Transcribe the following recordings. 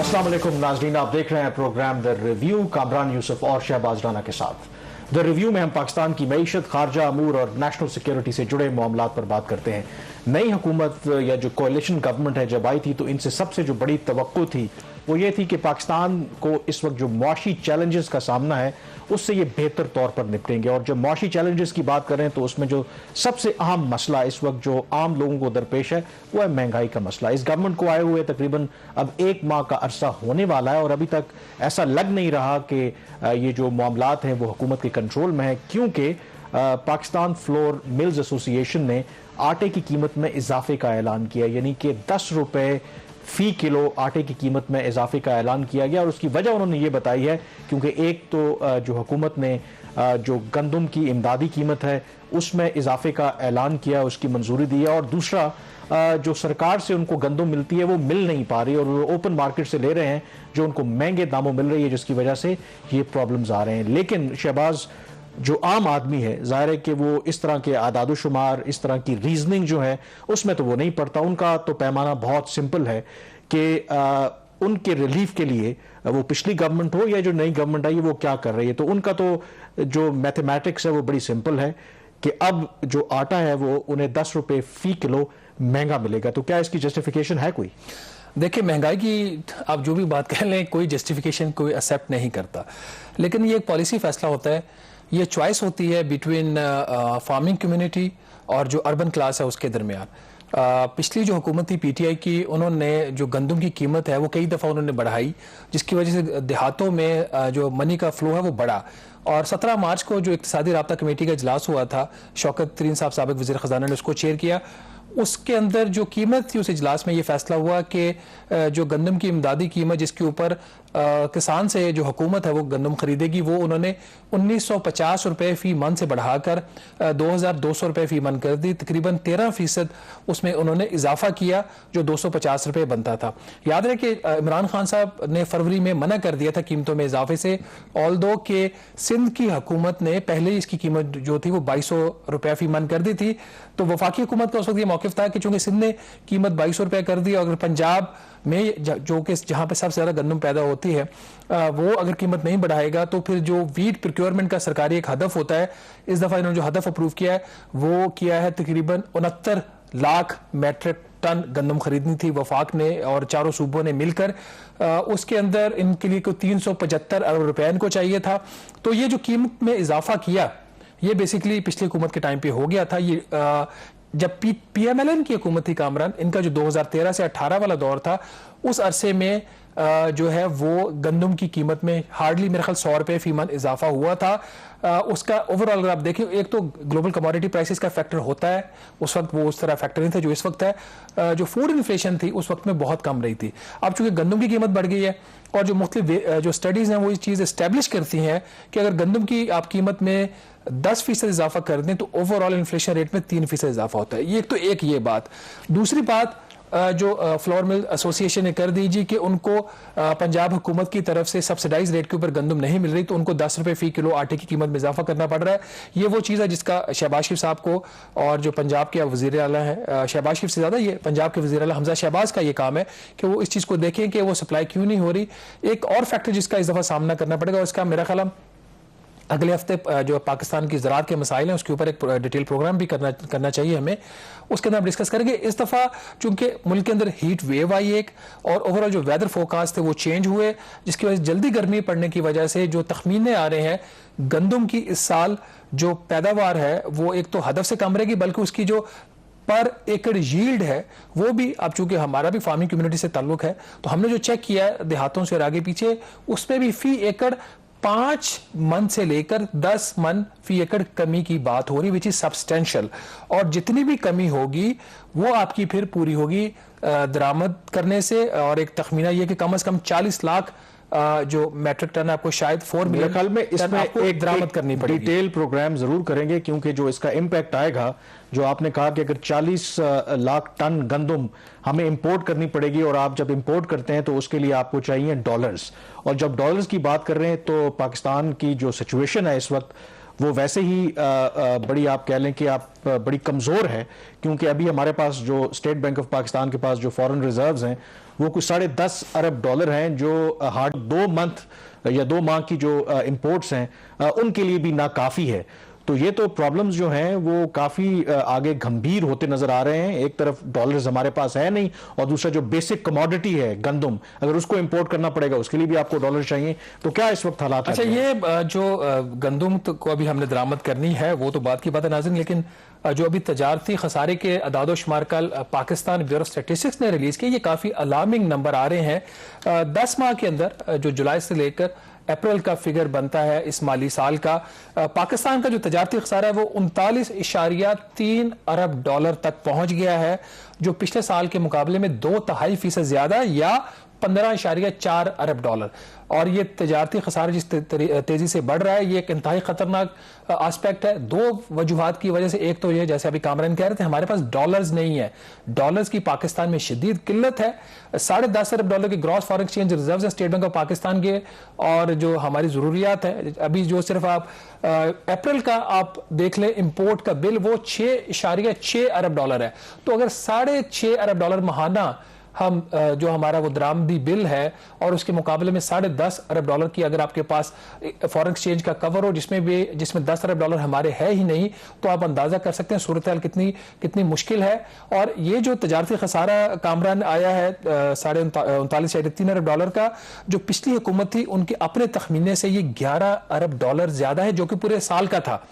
अस्सलाम वालेकुम नाज़रीन, आप देख रहे हैं program the review Kamran Yusuf और शहबाज राना के साथ। द रिव्यू में हम पाकिस्तान की मईशत, खारजा अमूर और नेशनल सिक्योरिटी से जुड़े मामलात पर बात करते हैं। नई हुकूमत या जो कोalition गवर्नमेंट है जब आई थी तो इनसे सबसे जो बड़ी तवक्को थी वो ये थी कि पाकिस्तान को इस वक्त जो मुआशी चैलेंजेस का सामना है उससे ये बेहतर तौर पर निपटेंगे। और जब मुआशी चैलेंजेस की बात करें तो उसमें जो सबसे अहम मसला इस वक्त जो आम लोगों को दरपेश है वो है महंगाई का मसला। इस गवर्नमेंट को आए हुए तकरीबन अब 1 माह का अरसा होने वाला है और अभी तक ऐसा लग नहीं रहा कि ये जो मामलात हैं वो हुकूमत के कंट्रोल में है, क्योंकि पाकिस्तान फ्लोर मिल्स एसोसिएशन ने आटे की कीमत में इजाफे का ऐलान किया, यानी कि 10 रुपए फी किलो आटे की कीमत में इजाफे का ऐलान किया गया। और उसकी वजह उन्होंने ये बताई है क्योंकि एक तो जो हुकूमत ने जो गंदम की इमदादी कीमत है उसमें इजाफे का ऐलान किया, उसकी मंजूरी दी है, और दूसरा जो सरकार से उनको गंदम मिलती है वो मिल नहीं पा रही और वो ओपन मार्केट से ले रहे हैं जो उनको महंगे दामों मिल रही है, जिसकी वजह से ये प्रॉब्लम्स आ रहे हैं। लेकिन शहबाज, जो आम आदमी है जाहिर है कि वो इस तरह के आदाद शुमार, इस तरह की रीजनिंग जो है उसमें तो वो नहीं पड़ता। उनका तो पैमाना बहुत सिंपल है कि उनके रिलीफ के लिए वो पिछली गवर्नमेंट हो या जो नई गवर्नमेंट आई वो क्या कर रही है, तो उनका तो जो मैथमेटिक्स है वो बड़ी सिंपल है कि अब जो आटा है वो उन्हें 10 रुपए फी किलो महंगा मिलेगा। तो क्या इसकी जस्टिफिकेशन है कोई? देखिए, महंगाई की आप जो भी बात कर लें, कोई जस्टिफिकेशन कोई एक्सेप्ट नहीं करता, लेकिन ये एक पॉलिसी फैसला होता है, ये चॉइस होती है बिटवीन फार्मिंग कम्युनिटी और जो अर्बन क्लास है उसके दरमियान। पिछली जो हुकूमत थी पीटीआई की, उन्होंने जो गंदम की कीमत है वो कई दफ़ा उन्होंने बढ़ाई, जिसकी वजह से देहातों में जो मनी का फ्लो है वो बढ़ा। और 17 मार्च को जो इक्तिसादी राब्ता कमेटी का इजलास हुआ था, शौकत तरीन साहब साबिक वज़ीर ख़ज़ाना ने उसको चेयर किया। उसके अंदर जो कीमत थी उस इजलास में ये फैसला हुआ कि जो गंदम की इमदादी कीमत जिसके ऊपर किसान से जो हुकूमत है वो गंदम खरीदेगी वो उन्होंने 1950 रुपये फ़ी मन से बढ़ाकर 2200 रुपये फ़ी मन कर दी। तकरीबन 13% उसमें उन्होंने इजाफा किया जो 250 रुपये बनता था। याद रहे कि इमरान खान साहब ने फरवरी में मना कर दिया था कीमतों में इजाफे से, ऑल्दो के सिंध की हुकूमत ने पहले इसकी कीमत जो थी वो 2200 रुपये फ़ी मन कर दी थी। तो वफाकी हुकूमत का उस वक्त ये मौक़िफ़ था कि चूंकि सिंध ने कीमत 2200 रुपये कर दी और अगर पंजाब में जो कि जहाँ पे सबसे ज़्यादा गंदम पैदा होती है वो अगर कीमत नहीं बढ़ाएगा तो फिर जो वीट प्रोक्योरमेंट का सरकारी एक हदफ होता है, इस दफ़ा इन्होंने जो हदफ अप्रूव किया है वो किया है तकरीबन 69 लाख मैट्रिक टन गंदम खरीदनी थी वफाक ने और चारों सूबों ने मिलकर। उसके अंदर इनके लिए को 375 अरब रुपए इनको चाहिए था। तो ये जो कीमत में इजाफा किया ये बेसिकली पिछली हुकूमत के टाइम पे हो गया था। ये जब पीएमएलएन की हुकूमत थी कामरान, इनका जो 2013 से 18 वाला दौर था उस अरसे में जो है वो गंदम की कीमत में हार्डली मेरे ख्याल 100 रुपये फी मन इजाफा हुआ था। उसका ओवरऑल अगर आप देखें, एक तो ग्लोबल कमोडिटी प्राइसेस का फैक्टर होता है, उस वक्त वो उस तरह फैक्टर नहीं था जो इस वक्त है। जो फूड इन्फ्लेशन थी उस वक्त में बहुत कम रही थी। अब चूंकि गंदम की कीमत बढ़ गई है और जो मुख्तलिफ जो स्टडीज़ हैं वो ये चीज़ इस्टेब्लिश करती हैं कि अगर गंदम की आप कीमत में 10% इजाफा कर दें तो ओवरऑल इन्फ्लेशन रेट में 3% इजाफा होता है। ये तो एक ये बात। दूसरी बात जो फ्लोर मिल एसोसिएशन ने कर दी जी कि उनको पंजाब हुकूमत की तरफ से सब्सिडाइज रेट के ऊपर गंदम नहीं मिल रही तो उनको 10 रुपये फी किलो आटे की कीमत में इजाफा करना पड़ रहा है। ये वो चीज़ है जिसका शहबाज शरीफ साहब को और जो पंजाब के वज़ीर आला हैं, शहबाज शरीफ से ज़्यादा ये पंजाब के वज़ीर आला हमजा शहबाज का ये काम है कि वो इस चीज़ को देखें कि वो सप्लाई क्यों नहीं हो रही। एक और फैक्टर जिसका इस दफ़ा सामना करना पड़ेगा और इसका मेरा ख्याल अगले हफ्ते जो पाकिस्तान की ज़राअत के मसाइल हैं उसके ऊपर एक डिटेल प्रोग्राम भी करना चाहिए हमें, उसके अंदर हम डिस्कस करेंगे। इस दफ़ा चूंकि मुल्क के अंदर हीट वेव आई एक और ओवरऑल जो वेदर फोरकास्ट थे वो चेंज हुए, जिसकी वजह से जल्दी गर्मी पड़ने की वजह से जो तखमीने आ रहे हैं गंदम की इस साल जो पैदावार है वो एक तो हदफ से कम रहेगी, बल्कि उसकी जो पर एकड़ यील्ड है वो भी, अब चूंकि हमारा भी फार्मिंग कम्युनिटी से ताल्लुक है तो हमने जो चेक किया है देहातों से और आगे पीछे, उसमें भी फी एकड़ 5 मन से लेकर 10 मन फी एकड़ कमी की बात हो रही, विच इज सब्सटेंशियल। और जितनी भी कमी होगी वो आपकी फिर पूरी होगी दरामद करने से, और एक तखमीना ये कि कम से कम 40 लाख जो मैट्रिक टन आपको शायद 4 मिलियन ख्याल में इसमें एक दरामद करनी पड़ेगी। डिटेल प्रोग्राम जरूर करेंगे क्योंकि जो इसका इम्पैक्ट आएगा, जो आपने कहा कि अगर 40 लाख टन गंदम हमें इंपोर्ट करनी पड़ेगी और आप जब इंपोर्ट करते हैं तो उसके लिए आपको चाहिए डॉलर्स, और जब डॉलर्स की बात कर रहे हैं तो पाकिस्तान की जो सिचुएशन है इस वक्त वो वैसे ही बड़ी, आप कह लें कि आप बड़ी कमज़ोर है, क्योंकि अभी हमारे पास जो स्टेट बैंक ऑफ पाकिस्तान के पास जो फॉरेन रिजर्व्स हैं वो कुछ $10.5 अरब हैं, जो हार्ड 2 मंथ या 2 माह की जो इंपोर्ट्स हैं उनके लिए भी नाकाफ़ी है। तो ये तो प्रॉब्लम्स जो हैं वो काफ़ी आगे गंभीर होते नजर आ रहे हैं। एक तरफ डॉलर्स हमारे पास है नहीं, और दूसरा जो बेसिक कमोडिटी है गंदम, अगर उसको इंपोर्ट करना पड़ेगा उसके लिए भी आपको डॉलर चाहिए। तो क्या इस वक्त हालात? अच्छा, ये जो गंदम को अभी हमने दरामद करनी है वो तो बात की बात है नाज़रीन, लेकिन जो अभी तजारती खसारे के अदादो शुमार कल पाकिस्तान ब्यूरो स्टैटिस्टिक्स ने रिलीज किए, ये काफ़ी अलार्मिंग नंबर आ रहे हैं। 10 माह के अंदर जो जुलाई से लेकर अप्रैल का फिगर बनता है इस माली साल का, पाकिस्तान का जो तजारती खसारा है वो 39.3 अरब डॉलर तक पहुंच गया है, जो पिछले साल के मुकाबले में 2.5% ज्यादा या 15.4 अरब डॉलर। और ये तजारती खसारा जिस तेजी से बढ़ रहा है ये एक इंतहाई खतरनाक एस्पेक्ट है, 2 वजूहात की वजह से। एक तो ये, जैसे अभी कामरान कह रहे थे, हमारे पास डॉलर्स नहीं है, डॉलर्स की पाकिस्तान में शदीद किल्लत है। $10.5 अरब के ग्रॉस फॉरेन एक्सचेंज रिजर्व है स्टेट बैंक ऑफ पाकिस्तान के, और जो हमारी जरूरियात है अभी, जो सिर्फ आप अप्रैल का आप देख लें इंपोर्ट का बिल वो $6.6 अरब है। तो अगर $6.5 अरब माहाना हम जो हमारा वो दरामदी बिल है, और उसके मुकाबले में $10.5 अरब की अगर आपके पास फॉरेन एक्सचेंज का कवर हो जिसमें $10 अरब हमारे है ही नहीं, तो आप अंदाजा कर सकते हैं सूरत हाल कितनी मुश्किल है। और ये जो तजारती खसारा कामरान आया है $39.3 अरब का, जो पिछली हुकूमत थी उनके अपने तखमीने से ये $11 अरब ज्यादा है, जो कि पूरे साल का था।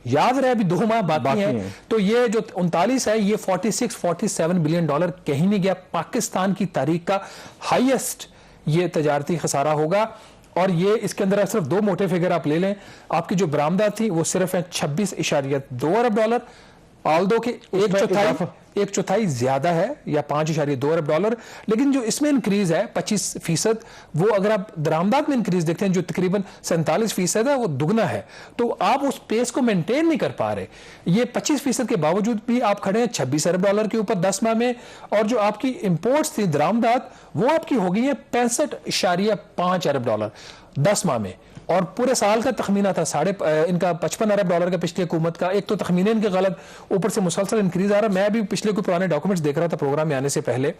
याद रहे अभी 2 माह बाकी है, तो ये जो 39 है ये $47 बिलियन कहीं नहीं गया। पाकिस्तान की तारीख का हाईएस्ट ये तजारती खसारा होगा। और ये इसके अंदर सिर्फ 2 मोटे फिगर आप ले लें, आपकी जो बरामदात थी वो सिर्फ है $26.2 अरब, ऑल्दो के एक चौथाई ज्यादा है या $5.2 अरब, लेकिन जो इसमें इंक्रीज है 25%, वो अगर आप दरामदात में इंक्रीज देखते हैं जो तकरीबन 47% है, वो दुगना है। तो आप उस पेस को मेंटेन नहीं कर पा रहे। ये 25% के बावजूद भी आप खड़े हैं $26 अरब के ऊपर 10 माह में, और जो आपकी इंपोर्ट्स थी दरामदात वो आपकी हो गई है $65.5 अरब 10 माह में। और पूरे साल का तखमीना था इनका $55 अरब का पिछली हुकूमत का। एक तो तखमीने इनके गलत, ऊपर से मुसलसल इंक्रीज आ रहा है। मैं भी पिछले कोई पुराने डॉक्यूमेंट्स देख रहा था प्रोग्राम में आने से पहले,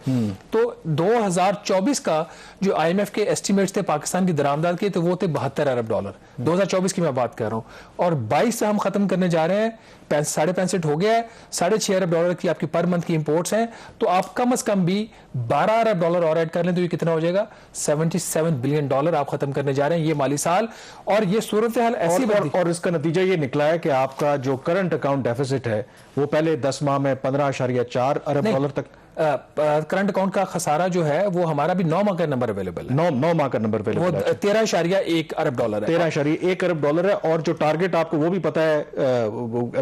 तो 2024 का जो IMF के एस्टिमेट्स थे पाकिस्तान की दरामदात के, तो वो थे $72 अरब, 2024 की मैं बात कर रहा हूँ। और 22 से हम खत्म करने जा रहे हैं, 65.5 हो गया है, $6.5 अरब की आपकी पर मंथ की इंपोर्ट्स हैं। तो आप कम से कम भी $12 अरब और ऐड कर लें तो ये कितना हो जाएगा? $77 बिलियन आप खत्म करने जा रहे हैं ये माली साल। और ये सूरत हाल ऐसी और इसका नतीजा ये निकला है कि आपका जो करंट अकाउंट डेफिसिट है वो पहले 10 माह में $15.4 अरब तक करंट अकाउंट का खसारा जो है वो हमारा भी 9 माह का नंबर अवेलेबल है। 9 माह का नंबर अवेलेबल है, वो $13.1 अरब है। $13.1 अरब है। और जो टारगेट आपको वो भी पता है,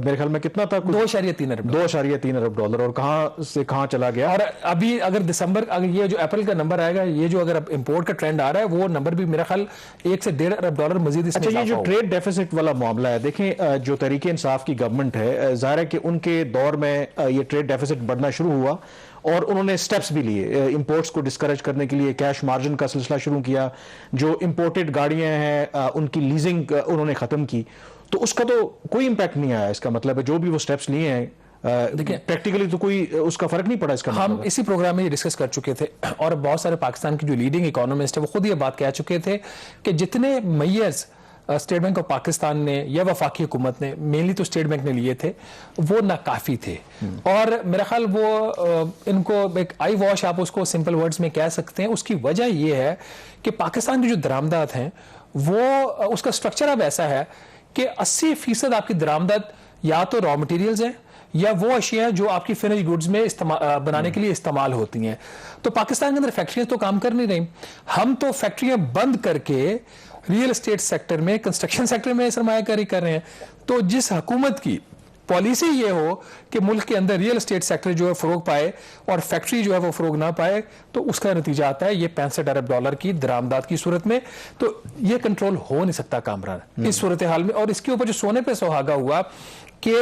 मेरे ख्याल में कितना था? $2.3 अरब। $2.3 अरब, और कहां से कहां चला गया। और अभी अगर दिसंबर, अगर ये जो अप्रैल का नंबर आएगा, ये जो अगर इंपोर्ट का ट्रेंड आ रहा है, वो नंबर भी मेरा ख्याल $1 से $1.5 अरब मजीद इसमें। अच्छा, ये जो ट्रेड डेफिसिट वाला मामला है, देखें जो तहरीक इंसाफ की गवर्नमेंट है, जाहिर है कि उनके दौर में ये ट्रेड डेफिसिट बढ़ना शुरू हुआ और उन्होंने स्टेप्स भी लिए इंपोर्ट्स को डिस्करेज करने के लिए। कैश मार्जिन का सिलसिला शुरू किया, जो इंपोर्टेड गाड़ियां हैं उनकी लीजिंग उन्होंने खत्म की। तो उसका तो कोई इंपैक्ट नहीं आया। इसका मतलब है जो भी वो स्टेप्स लिए हैं देखिए प्रैक्टिकली तो कोई उसका फर्क नहीं पड़ा। इसका हम इसी प्रोग्राम में ये डिस्कस कर चुके थे, और बहुत सारे पाकिस्तान की जो लीडिंग इकोनॉमिस्ट है वो खुद ये बात कह चुके थे कि जितने मेयर्स स्टेट बैंक ऑफ पाकिस्तान ने या वफाकी हुकूमत ने, मेनली तो स्टेट बैंक ने लिए थे, वो नाकाफी थे। और मेरा ख्याल वो इनको एक आई वॉश, आप उसको सिंपल वर्ड्स में कह सकते हैं। उसकी वजह ये है कि पाकिस्तान की जो दरामदात हैं वो, उसका स्ट्रक्चर अब ऐसा है कि 80% आपकी दरामदात या तो रॉ मटेरियल्स हैं या वो अशिया जो आपकी फिनिश गुड्स में बनाने के लिए इस्तेमाल होती हैं। तो पाकिस्तान के अंदर फैक्ट्रियां तो काम कर नहीं रही, हम तो फैक्ट्रियां बंद करके रियल एस्टेट सेक्टर में, कंस्ट्रक्शन सेक्टर में सरमायाकारी कर रहे हैं। तो जिस हुकूमत की पॉलिसी ये हो कि मुल्क के अंदर रियल एस्टेट सेक्टर जो है फरोग पाए और फैक्ट्री जो है वो फरोग ना पाए, तो उसका नतीजा आता है ये $65 अरब की दरामदात की सूरत में। तो ये कंट्रोल हो नहीं सकता कामरान इस सूरत हाल में। और इसके ऊपर जो सोने पे सुहागा हुआ कि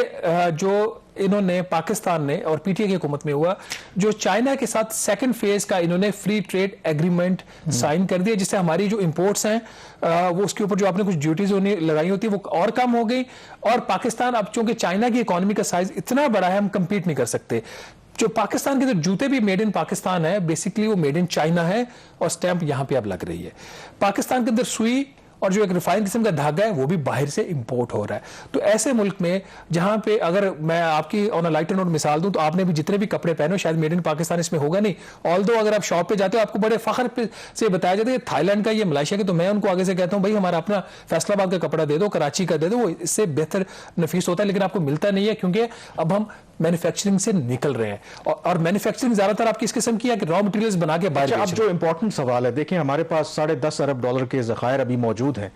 जो इन्होंने पाकिस्तान ने और पीटीआई की हुकूमत में हुआ, जो चाइना के साथ सेकंड फेज का इन्होंने फ्री ट्रेड एग्रीमेंट साइन कर दिया, जिससे हमारी जो इंपोर्ट्स हैं वो उसके ऊपर जो आपने कुछ ड्यूटीज लगाई होती है वो और कम हो गई। और पाकिस्तान अब चूंकि चाइना की इकोनॉमी का साइज इतना बड़ा है, हम कंपीट नहीं कर सकते। जो पाकिस्तान के जो जूते भी मेड इन पाकिस्तान है, बेसिकली वो मेड इन चाइना है और स्टैंप यहां पे अब लग रही है। पाकिस्तान के अंदर सुई और जो एक रिफाइंड किस्म का धागा है वो भी बाहर से इंपोर्ट हो रहा है। तो ऐसे मुल्क में जहां पे, अगर मैं आपकी ऑन अ लाइटर नोट मिसाल दूं, तो आपने भी जितने भी कपड़े पहने हो शायद मेड इन पाकिस्तान इसमें होगा नहीं। ऑल्दो अगर आप शॉप पे जाते हो आपको बड़े फख्र से बताया जाता है थाईलैंड का, ये मलेशिया का, तो मैं उनको आगे से कहता हूं भाई हमारा अपना फैसलाबाद का कपड़ा दे दो, कराची का दे दो, वो इससे बेहतर नफीस होता है, लेकिन आपको मिलता नहीं है क्योंकि अब हम मैन्युफैक्चरिंग से निकल रहे हैं। और मैन्युफैक्चरिंग ज्यादातर आप किस किस्म की है कि रॉ मटेरियल्स बना के बाहर। अब जो इंपॉर्टेंट सवाल है, देखिए हमारे पास $10.5 अरब के ज़खायर अभी मौजूद हैं,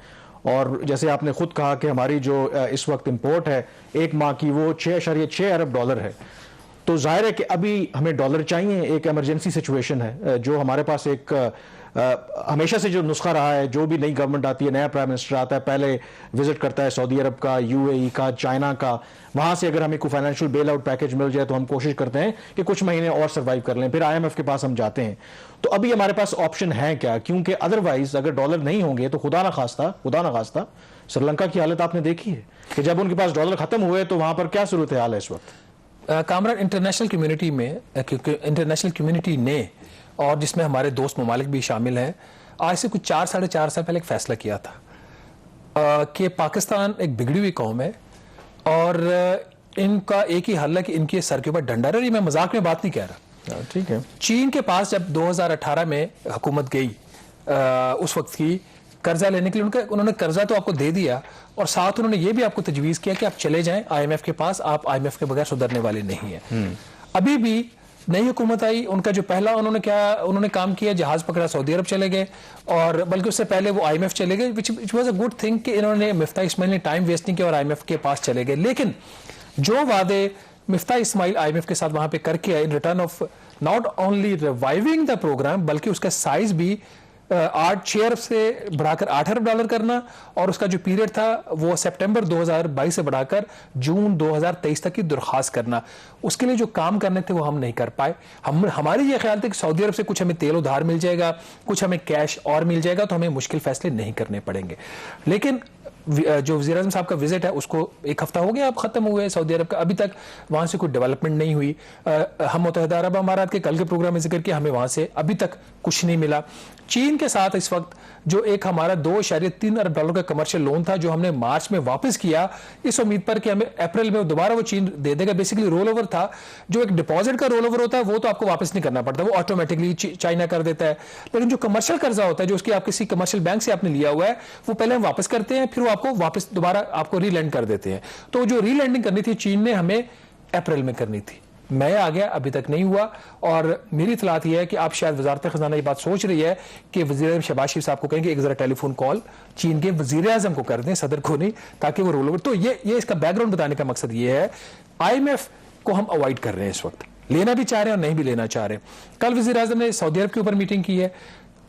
और जैसे आपने खुद कहा कि हमारी जो इस वक्त इंपोर्ट है एक माह की वो $6.6 अरब है। तो जाहिर है कि अभी हमें डॉलर चाहिए, एक इमरजेंसी सिचुएशन है। जो हमारे पास एक हमेशा से जो नुस्खा रहा है, जो भी नई गवर्नमेंट आती है, नया प्राइम मिनिस्टर आता है, पहले विजिट करता है सऊदी अरब का, यूएई का, चाइना का, वहां से अगर हमें कोई फाइनेंशियल बेल आउट पैकेज मिल जाए तो हम कोशिश करते हैं कि कुछ महीने और सर्वाइव कर लें, फिर IMF के पास हम जाते हैं। तो अभी हमारे पास ऑप्शन है क्या? क्योंकि अदरवाइज अगर डॉलर नहीं होंगे तो खुदा ना खास्ता श्रीलंका की हालत आपने देखी है कि जब उनके पास डॉलर खत्म हुए तो वहां पर क्या सूरत हाल है इस वक्त। कामरान, इंटरनेशनल कम्युनिटी में, क्योंकि इंटरनेशनल कम्युनिटी ने, और जिसमें हमारे दोस्त ममालिक भी शामिल हैं, आज से कुछ 4-4.5 साल पहले एक फैसला किया था कि पाकिस्तान एक बिगड़ी हुई कौम है और इनका एक ही हल है कि इनके सर के ऊपर डंडा है। और ये मैं मजाक में बात नहीं कह रहा, ठीक है। चीन के पास जब 2018 में हुकूमत गई उस वक्त की कर्जा लेने के लिए, उन्होंने कर्जा तो आपको दे दिया और साथ उन्होंने ये भी आपको तजवीज़ किया कि आप चले जाएं IMF के पास, आप IMF के बगैर सुधरने वाले नहीं हैं। अभी भी नई हुकूमत आई, उनका जो पहला उन्होंने काम किया, जहाज पकड़ा, सऊदी अरब चले गए, और बल्कि उससे पहले वो IMF चले गए, which was a good thing कि इन्होंने, मिफ्ताह इस्माइल ने टाइम वेस्ट नहीं किया और IMF के पास चले गए। लेकिन जो वादे मिफ्ताह इस्माइल IMF के साथ वहां पे करके आए, in return of not only reviving the program, बल्कि उसका साइज भी 6 अरब से बढ़ाकर $8 अरब करना, और उसका जो पीरियड था वो सितंबर 2022 से बढ़ाकर जून 2023 तक की दरखास्त करना। उसके लिए जो काम करने थे वो हम नहीं कर पाए। हमारी ये ख्याल था कि सऊदी अरब से कुछ हमें तेल उधार मिल जाएगा, कुछ हमें कैश और मिल जाएगा, तो हमें मुश्किल फैसले नहीं करने पड़ेंगे। लेकिन जो वज़ीर आज़म साहब का विजिट है उसको 1 हफ्ता हो गया अब खत्म हुए सऊदी अरब का, अभी तक वहां से कोई डेवलपमेंट नहीं हुई। हम मुत्तहिदा अरब अमारात के कल के प्रोग्राम में जिक्र किया, हमें वहां से अभी तक कुछ नहीं मिला। चीन के साथ इस वक्त जो एक हमारा $2.3 अरब का कमर्शियल लोन था, जो हमने मार्च में वापस किया इस उम्मीद पर कि हमें अप्रैल में दोबारा वो चीन दे देगा, बेसिकली रोल ओवर था। जो एक डिपॉजिट का रोल ओवर होता है वो तो आपको वापस नहीं करना पड़ता, वो ऑटोमेटिकली चाइना कर देता है। लेकिन जो कमर्शियल कर्जा होता है, जो उसकी आप किसी कमर्शियल बैंक से आपने लिया हुआ है, वो पहले हम वापस करते हैं, फिर वो आपको वापस दोबारा आपको रीलैंड कर देते हैं। तो जो रीलैंडिंग करनी थी चीन ने, हमें अप्रैल में करनी थी, मैं आ गया, अभी तक नहीं हुआ। और मेरी इतलात यह है कि आप शायद वजारत खजाना ये बात सोच रही है कि वज़ीर शहबाज शरीफ साहब को कहेंगे एक जरा टेलीफोन कॉल चीन के वज़ीर आज़म को कर दें, सदर को नहीं, ताकि वो रोल ओवर। तो ये इसका बैकग्राउंड बताने का मकसद ये है, IMF को हम अवॉइड कर रहे हैं इस वक्त, लेना भी चाह रहे हैं और नहीं भी लेना चाह रहे। कल वज़ीर आज़म ने सऊदी अरब के ऊपर मीटिंग की है,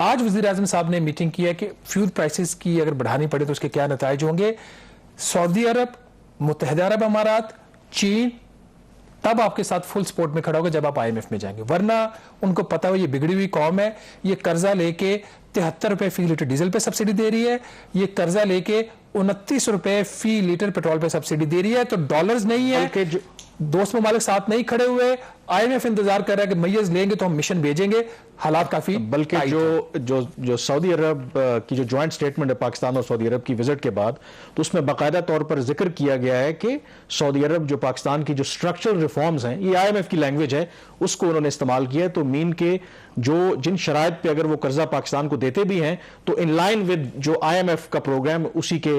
आज वज़ीर आज़म साहब ने मीटिंग की है कि फ्यूल प्राइसेस की अगर बढ़ानी पड़े तो उसके क्या नताइज होंगे। सऊदी अरब, मुत्तहिदा अरब अमारात, चीन तब आपके साथ फुल सपोर्ट में खड़ा होगा जब आप IMF में जाएंगे, वरना उनको पता हो ये बिगड़ी हुई कौम है, ये कर्जा लेके 73 रुपए फी लीटर डीजल पे सब्सिडी दे रही है, ये कर्जा लेके 29 रुपए फी लीटर पेट्रोल पे सब्सिडी दे रही है। तो डॉलर्स नहीं है, दोस्त ममालिक साथ नहीं खड़े हुए, IMF इंतजार कर रहा है कि मैयज लेंगे तो हम मिशन भेजेंगे, हालात काफी। बल्कि जो सऊदी अरब की जो ज्वाइंट स्टेटमेंट है पाकिस्तान और सऊदी अरब की विजिट के बाद, तो उसमें बाकायदा तौर पर जिक्र किया गया है कि सऊदी अरब जो पाकिस्तान की जो स्ट्रक्चरल रिफॉर्म्स हैं, ये IMF की लैंग्वेज है, उसको उन्होंने इस्तेमाल किया। तो मीन के जिन शराइत पे अगर वो कर्जा पाकिस्तान को देते भी हैं तो इन लाइन विद जो IMF का प्रोग्राम उसी के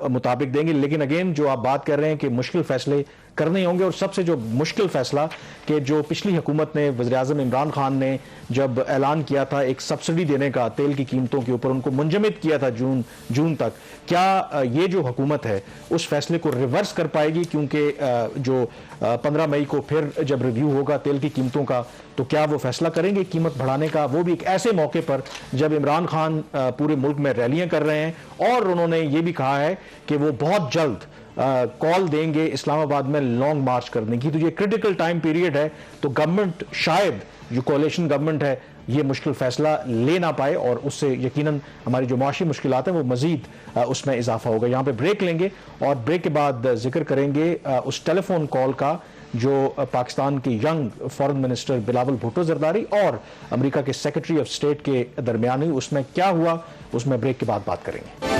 मुताबिक देंगे। लेकिन अगेन जो आप बात कर रहे हैं कि मुश्किल फैसले करने होंगे, और सबसे जो मुश्किल फैसला कि जो पिछली हुकूमत ने, वज़ीर आज़म इमरान खान ने जब ऐलान किया था एक सब्सिडी देने का तेल की कीमतों के ऊपर, उनको मुंजमद किया था जून तक, क्या ये जो हुकूमत है उस फैसले को रिवर्स कर पाएगी? क्योंकि जो 15 मई को फिर जब रिव्यू होगा तेल की कीमतों का, तो क्या वो फैसला करेंगे कीमत बढ़ाने का, वो भी एक ऐसे मौके पर जब इमरान खान पूरे मुल्क में रैलियां कर रहे हैं, और उन्होंने ये भी कहा है कि वो बहुत जल्द कॉल देंगे इस्लामाबाद में लॉन्ग मार्च करने की, तो ये क्रिटिकल टाइम पीरियड है, तो गवर्नमेंट शायद जो कोalition गवर्नमेंट है ये मुश्किल फैसला ले ना पाए और उससे यकीनन हमारी जो माशी मुश्किलात हैं वो मजीद उसमें इजाफा होगा। यहाँ पे ब्रेक लेंगे और ब्रेक के बाद जिक्र करेंगे उस टेलीफोन कॉल का जो पाकिस्तान के young foreign minister Bilawal Bhutto Zardari और अमेरिका के सेक्रेटरी ऑफ स्टेट के दरमियान हुई, उसमें क्या हुआ उसमें ब्रेक के बाद बात करेंगे।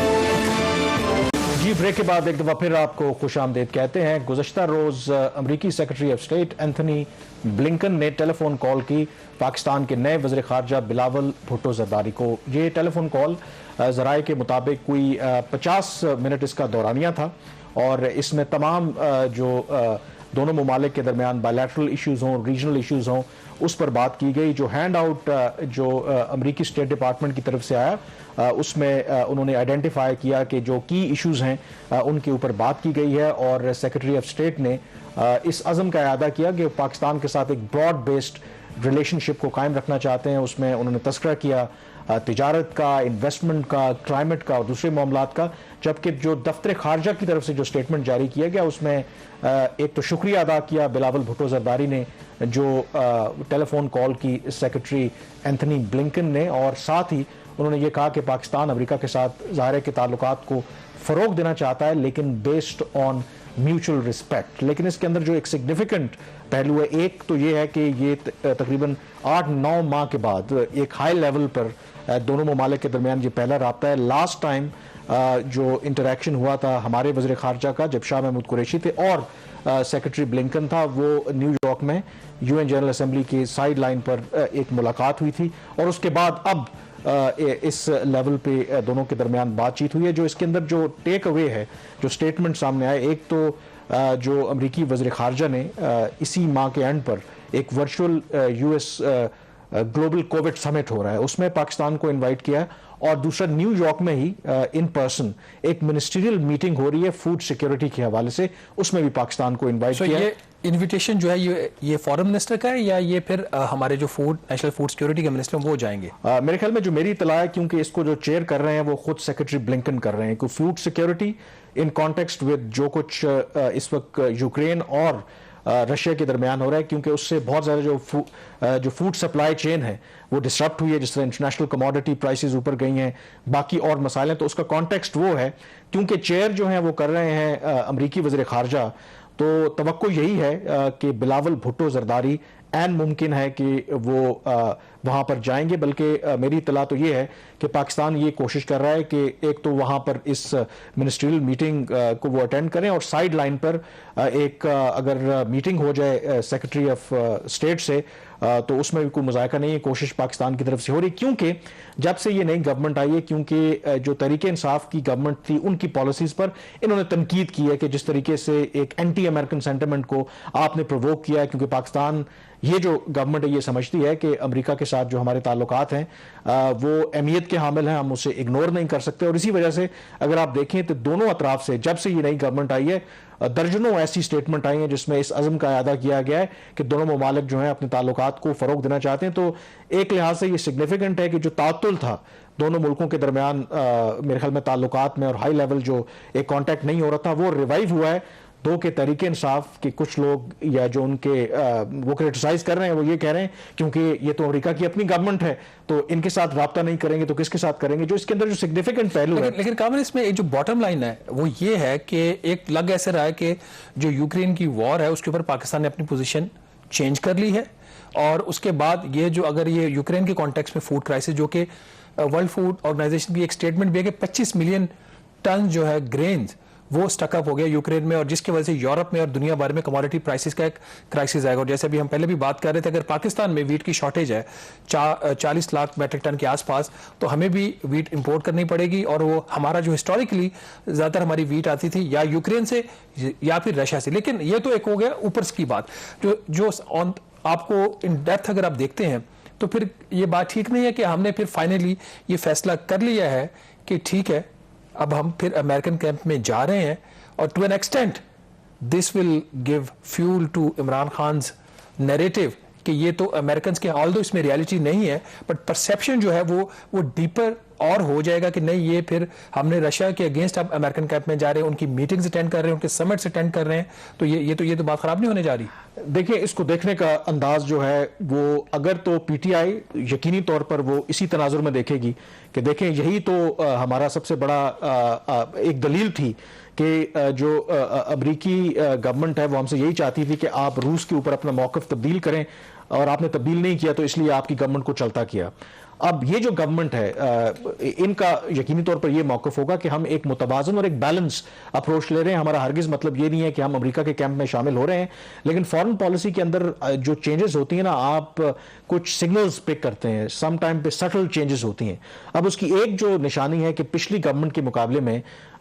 जी, ब्रेक के बाद एक दफ़ा फिर आपको खुश आमदेद कहते हैं। गुज़श्ता रोज़ अमरीकी secretary of state Anthony Blinken ने टेलीफोन कॉल की पाकिस्तान के नए वज़ीर ख़ारजा बिलावल भुट्टो जरदारी को। ये टेलीफोन कॉल ज़राए के मुताबिक कोई 50 मिनट इसका दौरानिया था और इसमें तमाम जो दोनों ममालिक के दरमियान बायलैटरल इश्यूज़ हों, रीजनल इश्यूज़ हों, उस पर बात की गई। जो हैंड आउट जो अमरीकी स्टेट डिपार्टमेंट की तरफ से आया उसमें उन्होंने आइडेंटिफाई किया कि जो की इश्यूज़ हैं उनके ऊपर बात की गई है और सेक्रेटरी ऑफ स्टेट ने इस अज़म का इआदा किया कि पाकिस्तान के साथ एक ब्रॉड बेस्ड रिलेशनशिप को कायम रखना चाहते हैं। उसमें उन्होंने तस्करा किया तिजारत का, इन्वेस्टमेंट का, क्लाइमेट का और दूसरे मामलात का, जबकि जो दफ्तर खारजा की तरफ से जो स्टेटमेंट जारी किया गया उसमें एक तो शुक्रिया अदा किया बिलावल भुट्टो जरदारी ने जो टेलीफोन कॉल की सेक्रेटरी एंथनी ब्लिंकन ने, और साथ ही उन्होंने ये कहा कि पाकिस्तान अमेरिका के साथ ज़ाहिर के ताल्लुकात को फ़रोग देना चाहता है लेकिन बेस्ड ऑन म्यूचुअल रिस्पेक्ट। लेकिन इसके अंदर जो एक सिग्निफिकेंट पहलू है, एक तो ये है कि ये तकरीबन 8-9 माह के बाद एक हाई लेवल पर दोनों ममालिक के दरमियान ये पहला राब्ता है। लास्ट टाइम जो इंटरेक्शन हुआ था हमारे वज़ीर ख़ारजा का जब शाह महमूद कुरैशी थे और सेक्रेटरी ब्लिंकन था, वो न्यूयॉर्क में यूएन जनरल असेंबली के साइड लाइन पर एक मुलाकात हुई थी और उसके बाद अब इस लेवल पे दोनों के दरमियान बातचीत हुई है। जो इसके अंदर जो टेक अवे है, जो स्टेटमेंट सामने आए, एक तो जो अमरीकी वज़ीर ख़ारजा ने इसी माह के एंड पर एक virtual US global Covid summit हो रहा है उसमें पाकिस्तान को इनवाइट किया है, और दूसरा न्यूयॉर्क में ही इन पर्सन एक मिनिस्ट्रियल मीटिंग हो रही है फूड सिक्योरिटी के हवाले से, उसमें भी पाकिस्तान को इनवाइट किया है। इनविटेशन जो है ये फॉरेन मिनिस्टर का है या ये फिर हमारे जो नेशनल फूड सिक्योरिटी के मिनिस्टर वो जाएंगे? मेरे ख्याल में जो मेरी इतला है, क्योंकि इसको जो चेयर कर रहे हैं वो खुद सेक्रेटरी ब्लिंकन कर रहे हैं, कि food security in context with जो कुछ इस वक्त यूक्रेन और रशिया के दरमियान हो रहा है, क्योंकि उससे बहुत ज़्यादा जो फूड सप्लाई चेन है वो डिसरप्ट हुई है, जिस तरह इंटरनेशनल कमोडिटी प्राइसेस ऊपर गई हैं, बाकी और मसाइल हैं, तो उसका कॉन्टेक्स्ट वो है। क्योंकि चेयर जो है वो कर रहे हैं अमरीकी वज़ीर ख़ारजा, तो तवक्को यही है कि बिलावल भुट्टो जरदारी ऐन मुमकिन है कि वो वहाँ पर जाएंगे। बल्कि मेरी इतला तो ये है कि पाकिस्तान ये कोशिश कर रहा है कि एक तो वहाँ पर इस मिनिस्ट्रियल मीटिंग को वो अटेंड करें और साइड लाइन पर एक अगर मीटिंग हो जाए सेक्रेटरी ऑफ स्टेट से तो उसमें भी कोई मुज़ायका नहीं है। कोशिश पाकिस्तान की तरफ से हो रही, क्योंकि जब से ये नई गवर्नमेंट आई है, क्योंकि जो तरीके इंसाफ की गवर्नमेंट थी उनकी पॉलिसीज़ पर इन्होंने तनकीद की है कि जिस तरीके से एक एंटी अमेरिकन सेंटिमेंट को आपने प्रोवोक किया है, क्योंकि पाकिस्तान ये जो गवर्नमेंट है ये समझती है कि अमेरिका के साथ जो हमारे ताल्लुकात हैं वो अहमियत के हामिल हैं, हम उसे इग्नोर नहीं कर सकते। और इसी वजह से अगर आप देखें तो दोनों अतराफ से जब से ये नई गवर्नमेंट आई है दर्जनों ऐसी स्टेटमेंट आई हैं जिसमें इस अज़म का इआदा किया गया है कि दोनों ममालिक जो हैं अपने ताल्लुकात को फ़रोग देना चाहते हैं। तो एक लिहाज से ये सिग्निफिकेंट है कि जो तातुल था दोनों मुल्कों के दरमियान मेरे ख्याल में ताल्लुकात में और हाई लेवल जो एक कॉन्टैक्ट नहीं हो रहा था वो रिवाइव हुआ है। दो के तरीके इंसाफ के कुछ लोग या जो उनके वो क्रिटिसाइज कर रहे हैं वो ये कह रहे हैं क्योंकि ये तो अमेरिका की अपनी गवर्नमेंट है तो इनके साथ राब्ता नहीं करेंगे तो किसके साथ करेंगे। जो इसके अंदर जो सिग्निफिकेंट पहलू है, लेकिन कामन इसमें एक जो बॉटम लाइन है वो ये है कि एक लग ऐसे रहा है कि जो यूक्रेन की वॉर है उसके ऊपर पाकिस्तान ने अपनी पोजीशन चेंज कर ली है और उसके बाद ये जो अगर ये यूक्रेन के कॉन्टेक्स्ट में फूड क्राइसिस जो कि वर्ल्ड फूड ऑर्गेनाइजेशन की एक स्टेटमेंट भी है कि 25 मिलियन टन जो है ग्रेन्स वो स्टकअप हो गया यूक्रेन में और जिसकी वजह से यूरोप में और दुनिया भर में कमोडिटी प्राइसेस का एक क्राइसिस आएगा। और जैसे अभी हम पहले भी बात कर रहे थे अगर पाकिस्तान में वीट की शॉर्टेज है 40 लाख मैट्रिक टन के आसपास तो हमें भी वीट इंपोर्ट करनी पड़ेगी और वो हमारा जो हिस्टोरिकली ज़्यादातर हमारी वीट आती थी या यूक्रेन से या फिर रशिया से। लेकिन ये तो एक हो गया ऊपर की बात जो आपको इन डेप्थ अगर आप देखते हैं तो फिर ये बात ठीक नहीं है कि हमने फिर फाइनली ये फैसला कर लिया है कि ठीक है अब हम फिर अमेरिकन कैंप में जा रहे हैं और to an extent this will give fuel to Imran Khan's narrative कि ये तो अमेरिकन के ऑल्दो इसमें रियलिटी नहीं है बट परसेप्शन जो है वो डीपर और हो जाएगा कि नहीं, ये फिर हमने रशिया के अगेंस्ट अब अमेरिकन कैंप में जा रहे हैं, उनकी मीटिंग्स अटेंड कर रहे हैं, उनके समिट्स अटेंड कर रहे हैं, तो ये तो बात खराब नहीं होने जा रही? देखिए, इसको देखने का अंदाज जो है वो अगर तो पीटीआई यकीनी तौर पर वो इसी तनाजुर में देखेगी कि देखें यही तो हमारा सबसे बड़ा एक दलील थी कि जो अमरीकी गवर्नमेंट है वो हमसे यही चाहती थी कि आप रूस के ऊपर अपना मौक़िफ़ तब्दील करें, और आपने तब्दील नहीं किया तो इसलिए आपकी गवर्नमेंट को चलता किया। अब ये जो गवर्नमेंट है इनका यकीनी तौर पर यह मौक़िफ़ होगा कि हम एक मुतवाज़न और एक बैलेंस अप्रोच ले रहे हैं। हमारा हरगिज़ मतलब ये नहीं है कि हम अमेरिका के कैंप में शामिल हो रहे हैं, लेकिन फॉरेन पॉलिसी के अंदर जो चेंजेस होती हैं ना, आप कुछ सिग्नल्स पिक करते हैं, सम टाइम पे सटल चेंजेस होती हैं। अब उसकी एक जो निशानी है कि पिछली गवर्नमेंट के मुकाबले में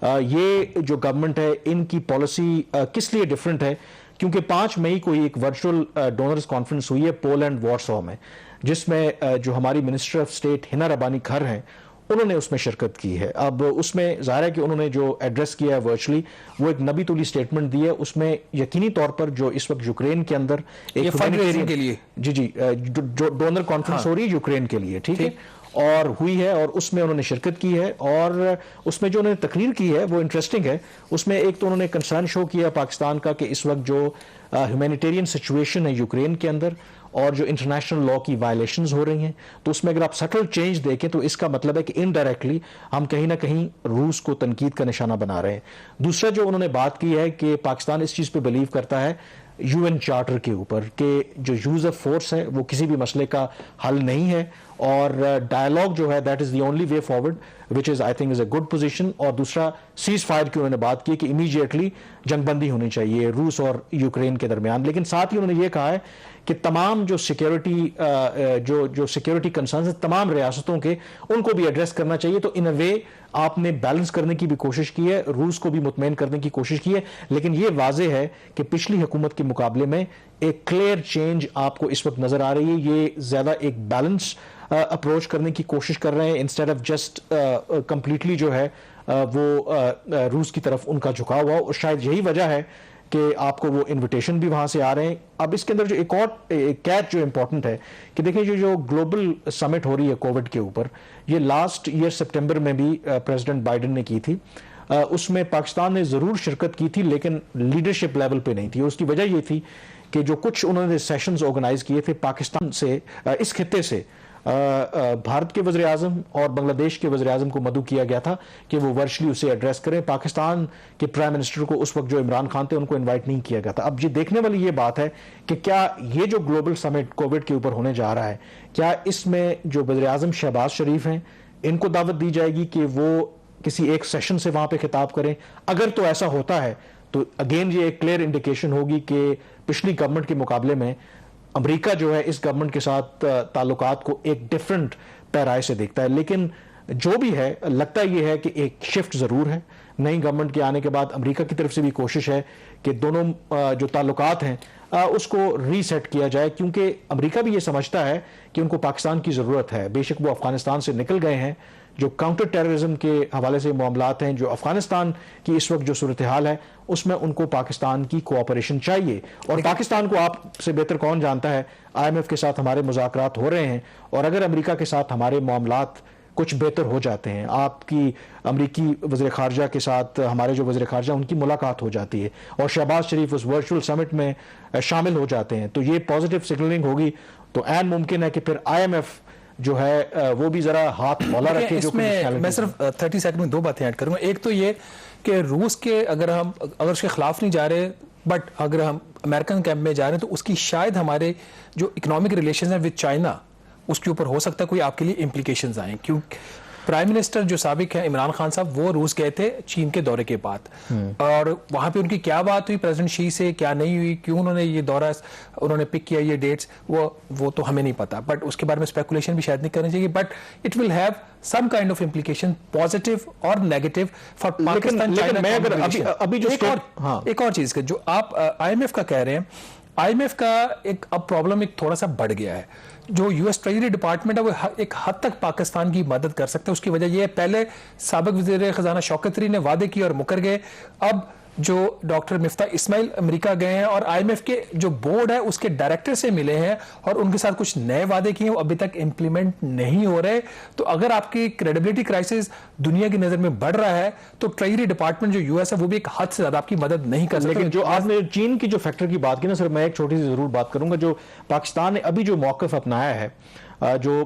ये जो गवर्नमेंट है इनकी पॉलिसी किस लिए डिफरेंट है, क्योंकि 5 मई को एक वर्चुअल डोनर्स कॉन्फ्रेंस हुई है पोलैंड वॉर्सो में, जिसमें जो हमारी मिनिस्टर ऑफ स्टेट हिना रबानी खर हैं उन्होंने उसमें शिरकत की है। अब उसमें ज़ाहिर है कि उन्होंने जो एड्रेस किया है वर्चुअली, वो एक नबी तुली स्टेटमेंट दी है। उसमें यकीनी तौर पर जो इस वक्त यूक्रेन के अंदर एक फंड के लिए जी जो डोनर कॉन्फ्रेंस हो रही है यूक्रेन के लिए, ठीक है, और हुई है, और उसमें उन्होंने शिरकत की है, और उसमें जो उन्होंने तकरीर की है वो इंटरेस्टिंग है। उसमें एक तो उन्होंने कंसर्न शो किया पाकिस्तान का कि इस वक्त जो ह्यूमैनिटेरियन सिचुएशन है यूक्रेन के अंदर और जो इंटरनेशनल लॉ की वायलेशंस हो रही हैं, तो उसमें अगर आप सटल चेंज देखें तो इसका मतलब है कि इनडायरेक्टली हम कहीं ना कहीं रूस को तनकीद का निशाना बना रहे हैं। दूसरा जो उन्होंने बात की है कि पाकिस्तान इस चीज़ पे बिलीव करता है यूएन चार्टर के ऊपर कि जो यूज ऑफ फोर्स है वो किसी भी मसले का हल नहीं है, और डायलॉग जो है that is the only way forward, which is I think is a good position. और दूसरा सीज फायर की उन्होंने बात की कि इमीडिएटली जंगबंदी होनी चाहिए रूस और यूक्रेन के दरमियान, लेकिन साथ ही उन्होंने ये कहा है कि तमाम जो सिक्योरिटी कंसर्न्स हैं तमाम रियासतों के, उनको भी एड्रेस करना चाहिए। तो इन अ वे आपने बैलेंस करने की भी कोशिश की है, रूस को भी मुतमईन करने की कोशिश की है, लेकिन यह वाज़ेह है कि पिछली हुकूमत के मुकाबले में एक क्लियर चेंज आपको इस वक्त नजर आ रही है। ये ज्यादा एक बैलेंस अप्रोच करने की कोशिश कर रहे हैं इंस्टेड ऑफ जस्ट कंप्लीटली जो है वो रूस की तरफ उनका झुकाव हुआ, और शायद यही वजह है कि आपको वो इनविटेशन भी वहां से आ रहे हैं। अब इसके अंदर जो एक और कैच जो इंपॉर्टेंट है कि देखिए जो ग्लोबल समिट हो रही है कोविड के ऊपर, ये लास्ट ईयर सितंबर में भी प्रेसिडेंट बाइडेन ने की थी। उसमें पाकिस्तान ने जरूर शिरकत की थी लेकिन लीडरशिप लेवल पे नहीं थी। उसकी वजह ये थी कि जो कुछ उन्होंने सेशंस ऑर्गेनाइज किए थे पाकिस्तान से, इस खित्ते से भारत के वज़ीर आज़म और बांग्लादेश के वज़ीर आज़म को मदऊ किया गया था कि वो वर्चुअली उसे एड्रेस करें। पाकिस्तान के प्राइम मिनिस्टर को उस वक्त जो इमरान खान थे उनको इनवाइट नहीं किया गया था। अब ये देखने वाली ये बात है कि क्या ये जो ग्लोबल समिट कोविड के ऊपर होने जा रहा है, क्या इसमें जो वज़ीर आज़म शहबाज शरीफ हैं इनको दावत दी जाएगी कि वो किसी एक सेशन से वहां पे खिताब करें? अगर तो ऐसा होता है तो अगेन ये एक क्लियर इंडिकेशन होगी कि पिछली गवर्नमेंट के मुकाबले में अमेरिका जो है इस गवर्नमेंट के साथ ताल्लुकात को एक डिफरेंट पैराए से देखता है। लेकिन जो भी है, लगता ये है कि एक शिफ्ट जरूर है। नई गवर्नमेंट के आने के बाद अमेरिका की तरफ से भी कोशिश है कि दोनों जो ताल्लुकात हैं उसको रीसेट किया जाए, क्योंकि अमेरिका भी ये समझता है कि उनको पाकिस्तान की ज़रूरत है। बेशक वो अफगानिस्तान से निकल गए हैं, जो काउंटर टेररिज्म के हवाले से मामलात हैं, जो अफगानिस्तान की इस वक्त जो सूरत हाल है उसमें उनको पाकिस्तान की कोऑपरेशन चाहिए। और पाकिस्तान को आपसे बेहतर कौन जानता है, IMF के साथ हमारे मुज़ाकरात हो रहे हैं, और अगर अमेरिका के साथ हमारे मामलात कुछ बेहतर हो जाते हैं, आपकी अमरीकी वज़ीर ख़ारजा के साथ हमारे जो वज़ीर ख़ारजा उनकी मुलाकात हो जाती है और शहबाज शरीफ उस वर्चुअल समिट में शामिल हो जाते हैं, तो ये पॉजिटिव सिग्नलिंग होगी। तो ऐन मुमकिन है कि फिर IMF जो है वो भी जरा हाथ मौला रखे। जो मैं सिर्फ 30 सेकंड में 2 बातें ऐड करूंगा। एक तो ये कि रूस के अगर उसके खिलाफ नहीं जा रहे, बट अगर हम अमेरिकन कैंप में जा रहे हैं तो उसकी शायद हमारे जो इकोनॉमिक रिलेशन है विद चाइना उसके ऊपर हो सकता है कोई आपके लिए इम्प्लीकेशंस आए, क्योंकि प्राइम मिनिस्टर जो साबिक है इमरान खान साहब वो रूस गए थे चीन के दौरे के बाद, और वहां पे उनकी क्या बात हुई प्रेसिडेंट शी से, क्या नहीं हुई, क्यों उन्होंने ये दौरा उन्होंने पिक किया, ये डेट्स वो तो हमें नहीं पता, बट उसके बारे में स्पेकुलेशन भी शायद नहीं करनी चाहिए। But it will have some kind of implication positive और नेगेटिव फॉर पाकिस्तान चाइना। मैं अगर अभी जो एक और चीज जो आप IMF का कह रहे हैं, IMF का एक अब प्रॉब्लम एक थोड़ा सा बढ़ गया है। जो US ट्रेजरी डिपार्टमेंट है वो एक हद तक पाकिस्तान की मदद कर सकते हैं। उसकी वजह यह है, पहले साबिक वज़ीर ख़जाना शौकत तरीन ने वादे किए और मुकर गए। अब जो डॉक्टर मिफ्ता इस्माइल अमेरिका गए हैं और IMF के जो बोर्ड है उसके डायरेक्टर से मिले हैं और उनके साथ कुछ नए वादे किए हैं, वो अभी तक इंप्लीमेंट नहीं हो रहे। तो अगर आपकी क्रेडिबिलिटी क्राइसिस दुनिया की नजर में बढ़ रहा है तो ट्रेजरी डिपार्टमेंट जो US है वो भी एक हद से ज्यादा आपकी मदद नहीं कर सकता। लेकिन जो आपने चीन की जो फैक्टर की बात की ना सर, मैं एक छोटी सी जरूर बात करूंगा। जो पाकिस्तान ने अभी जो मौकफ अपनाया है, जो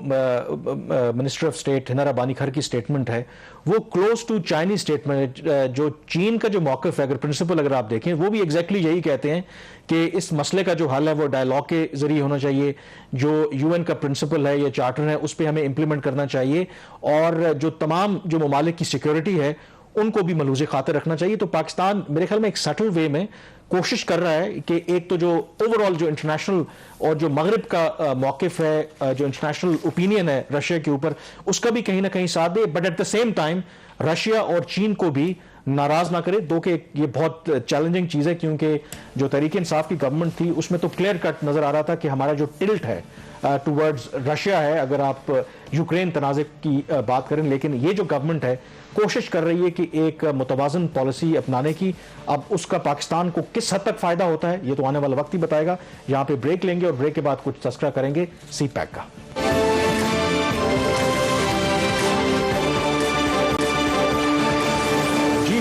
minister of state Hina Rabbani खर की स्टेटमेंट है, वो क्लोज टू चाइनीज स्टेटमेंट। जो चीन का जो मौकफ है, अगर प्रिंसिपल अगर आप देखें, वो भी एग्जैक्टली यही कहते हैं कि इस मसले का जो हल है वो डायलॉग के जरिए होना चाहिए। जो UN का प्रिंसिपल है या चार्टर है उस पर हमें इंप्लीमेंट करना चाहिए, और जो तमाम जो ममालिक की सिक्योरिटी है उनको भी मलूज़े खातिर रखना चाहिए। तो पाकिस्तान मेरे ख्याल में एक सटल वे में कोशिश कर रहा है कि एक तो जो ओवरऑल जो इंटरनेशनल और जो मगरिब का मौकिफ है, जो इंटरनेशनल ओपिनियन है रशिया के ऊपर, उसका भी कहीं ना कहीं साथ दे, but at the same time Russia और चीन को भी नाराज ना करे। दो के ये बहुत चैलेंजिंग चीज़ है, क्योंकि जो तहरीक इंसाफ की गवर्नमेंट थी उसमें तो क्लियर कट नजर आ रहा था कि हमारा जो टिल्ट है टुवर्ड्स रशिया है, अगर आप यूक्रेन तनाज़े की बात करें। लेकिन ये जो गवर्नमेंट है कोशिश कर रही है कि एक मुतवाज़न पॉलिसी अपनाने की। अब उसका पाकिस्तान को किस हद तक फायदा होता है ये तो आने वाला वक्त ही बताएगा। यहाँ पे ब्रेक लेंगे और ब्रेक के बाद कुछ तस्करा करेंगे CPEC का।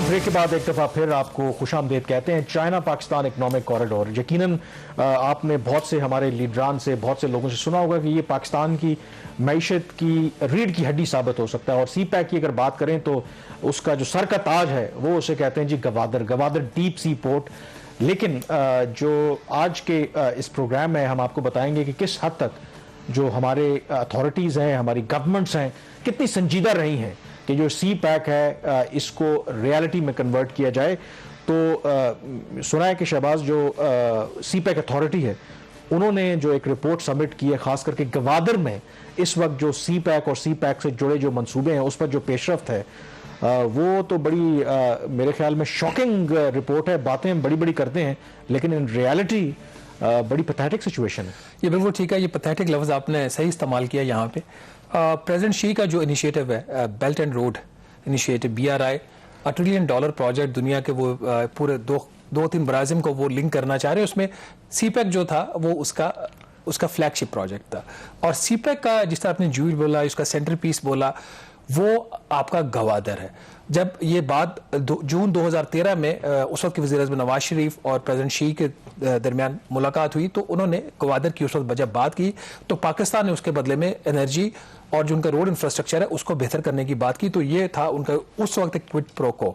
ब्रेक के बाद एक दफ़ा फिर आपको खुशामदीद कहते हैं। चाइना पाकिस्तान इकोनॉमिक कॉरिडोर, यकीनन आपने बहुत से हमारे लीडरान से, बहुत से लोगों से सुना होगा कि ये पाकिस्तान की मईशत की रीढ़ की हड्डी साबित हो सकता है। और CPEC की अगर बात करें तो उसका जो सर का ताज है वो उसे कहते हैं जी गवादर डीप सी पोर्ट। लेकिन जो आज के इस प्रोग्राम में हम आपको बताएंगे कि किस हद तक जो हमारे अथॉरिटीज़ हैं, हमारी गवर्नमेंट्स हैं, कितनी संजीदा रही हैं कि जो CPEC है इसको रियलिटी में कन्वर्ट किया जाए। तो सुना है कि शहबाज जो CPEC अथॉरिटी है उन्होंने जो एक रिपोर्ट सबमिट की है, खास करके गवादर में इस वक्त जो CPEC और CPEC से जुड़े जो मंसूबे हैं उस पर जो पेशरफ्त है वो तो बड़ी मेरे ख्याल में शॉकिंग रिपोर्ट है। बातें बड़ी बड़ी करते हैं लेकिन इन रियलिटी बड़ी पैथेटिक सिचुएशन है। ये बिल्कुल ठीक है, ये पैथेटिक लफ्ज़ आपने सही इस्तेमाल किया यहाँ पे। प्रेसिडेंट शी का जो इनिशिएटिव है belt and road initiative BRI, $1 trillion project दुनिया के वो पूरे दो तीन बराज़िम को वो लिंक करना चाह रहे हैं। उसमें CPEC जो था वो उसका फ्लैगशिप प्रोजेक्ट था। और CPEC का जिस तरह आपने जूल बोला, उसका सेंटर पीस बोला, वो आपका गवादर है। जब ये बात जून 2013 में उस वक्त के वज़ीर-ए-आज़म नवाज शरीफ और प्रेसिडेंट शी के दरमियान मुलाकात हुई तो उन्होंने गवादर की उस वक्त जब बात की तो पाकिस्तान ने उसके बदले में एनर्जी और जो उनका रोड इंफ्रास्ट्रक्चर है उसको बेहतर करने की बात की। तो ये था उनका उस वक्त एक क्विड प्रो को।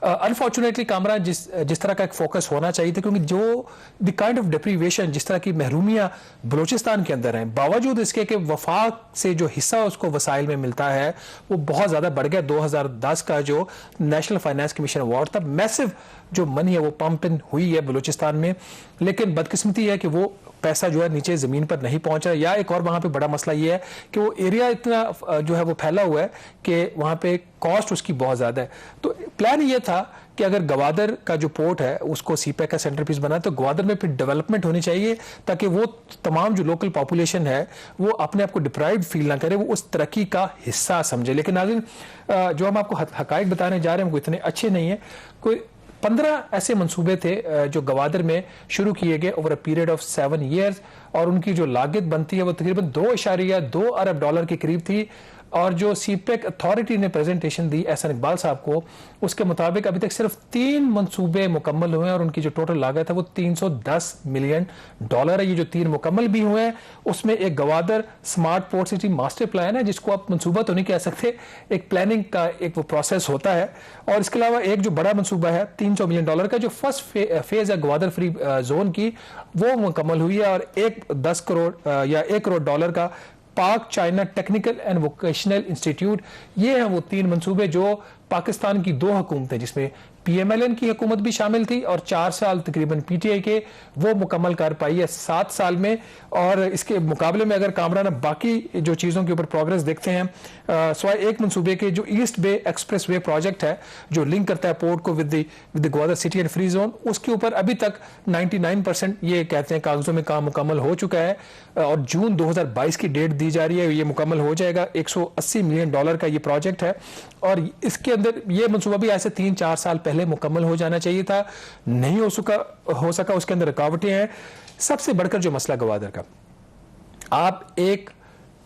अनफॉर्चुनेटली कामरा जिस तरह का एक फोकस होना चाहिए था, क्योंकि जो द काइंड ऑफ डिप्रीवेशन, जिस तरह की महरूमियाँ बलूचिस्तान के अंदर हैं, बावजूद इसके कि वफाक से जो हिस्सा उसको वसाइल में मिलता है वो बहुत ज़्यादा बढ़ गया। 2010 का जो नेशनल फाइनेंस कमीशन अवार्ड था, मैसिव जो मनी है वो पंप इन हुई है बलूचिस्तान में। लेकिन बदकिस्मती है कि वो पैसा जो है नीचे ज़मीन पर नहीं पहुंच रहा। या एक और वहाँ पे बड़ा मसला ये है कि वो एरिया इतना जो है वो फैला हुआ है कि वहाँ पे कॉस्ट उसकी बहुत ज़्यादा है। तो प्लान ये था कि अगर गवादर का जो पोर्ट है उसको CPEC का सेंटर पीस बनाए तो गवादर में फिर डेवलपमेंट होनी चाहिए ताकि वो तमाम जो लोकल पॉपुलेशन है वो अपने आप को डिप्राइव्ड फील ना करे, वो उस तरक्की का हिस्सा समझे। लेकिन नाज़रीन जो हम आपको हकायक बताने जा रहे हैं वो इतने अच्छे नहीं है। कोई 15 ऐसे मंसूबे थे जो गवादर में शुरू किए गए over a period of 7 years, और उनकी जो लागत बनती है वो तकरीबन $2.2 अरब के करीब थी। और जो CPEC अथॉरिटी ने प्रेजेंटेशन दी एहसान इकबाल साहब को, उसके मुताबिक अभी तक सिर्फ 3 मंसूबे मुकम्मल हुए हैं और उनकी जो टोटल लागत है वो $310 मिलियन है। ये जो 3 मुकम्मल भी हुए हैं उसमें एक Gwadar smart port city master plan है, जिसको आप मंसूबा तो नहीं कह सकते, एक प्लानिंग का एक वो प्रोसेस होता है। और इसके अलावा एक जो बड़ा मंसूबा है $300 मिलियन का, जो फर्स्ट फेज है गवादर फ्री जोन की, वो मुकम्मल हुई है। और एक 10 करोड़ या $1 करोड़ का पाक China technical and vocational institute, ये हैं वो 3 मंसूबे जो पाकिस्तान की 2 हुकूमतें, जिसमें PMLN की हुकूमत भी शामिल थी और 4 साल तकरीबन PTI के, वो मुकम्मल कर पाई है 7 साल में। और इसके मुकाबले में अगर कामरान बाकी जो चीज़ों के ऊपर प्रोग्रेस देखते हैं, सवाए एक मंसूबे के जो ईस्ट बे एक्सप्रेस वे प्रोजेक्ट है जो लिंक करता है पोर्ट को with the Gwadar city and free zone, उसके ऊपर अभी तक 99% ये कहते हैं कागजों में काम मुकम्मल हो चुका है और जून 2022 की डेट दी जा रही है, ये मुकम्मल हो जाएगा। $180 मिलियन का ये प्रोजेक्ट है। और इसके अंदर ये मंसूबा भी ऐसे 3-4 साल पहले मुकम्मल हो जाना चाहिए था, नहीं हो सका, उसके अंदर रुकावटें हैं। सबसे बढ़कर जो मसला गवादर का, आप एक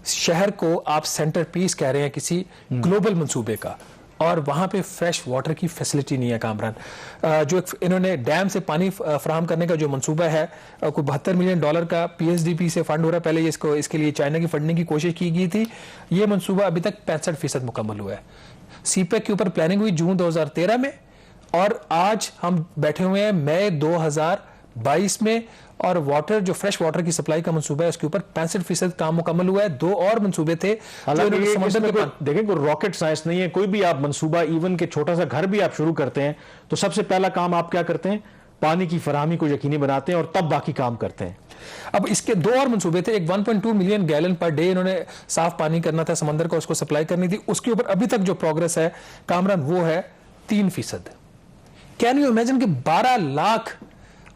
शहर को आप सेंटर पीस कह रहे हैं किसी ग्लोबल मंसूबे का, और वहां पे फ्रेश वाटर की फैसिलिटी नहीं है कामरान। जो इन्होंने डैम से पानी फराहम करने का जो मंसूबा है, कोई $72 मिलियन का PSDP से फंड हो रहा है, पहले इसके लिए चाइना की फंडिंग की कोशिश की गई थी। ये मंसूबा अभी तक 65% मुकम्मल हुआ है। CPEC के ऊपर प्लानिंग हुई जून 2013 में, और आज हम बैठे हुए हैं मई 2022 में, और वाटर जो फ्रेश वाटर की सप्लाई का मंसूबा है उसके ऊपर 65% काम मुकम्मल हुआ है। 2 और मंसूबे थे। देखें, कोई रॉकेट साइंस नहीं है, कोई भी आप मंसूबा, इवन के छोटा सा घर भी आप शुरू करते हैं तो सबसे पहला काम आप क्या करते हैं, पानी की फराहमी को यकीनी बनाते हैं और तब बाकी काम करते हैं। अब इसके 2 और मंसूबे थे। एक 1.2 मिलियन गैलन पर डे इन्होंने साफ पानी करना था, समंदर को उसको सप्लाई करनी थी। उसके ऊपर अभी तक जो प्रोग्रेस है कामरान वो है 3%। कैन यू इमेजिन कि 12 लाख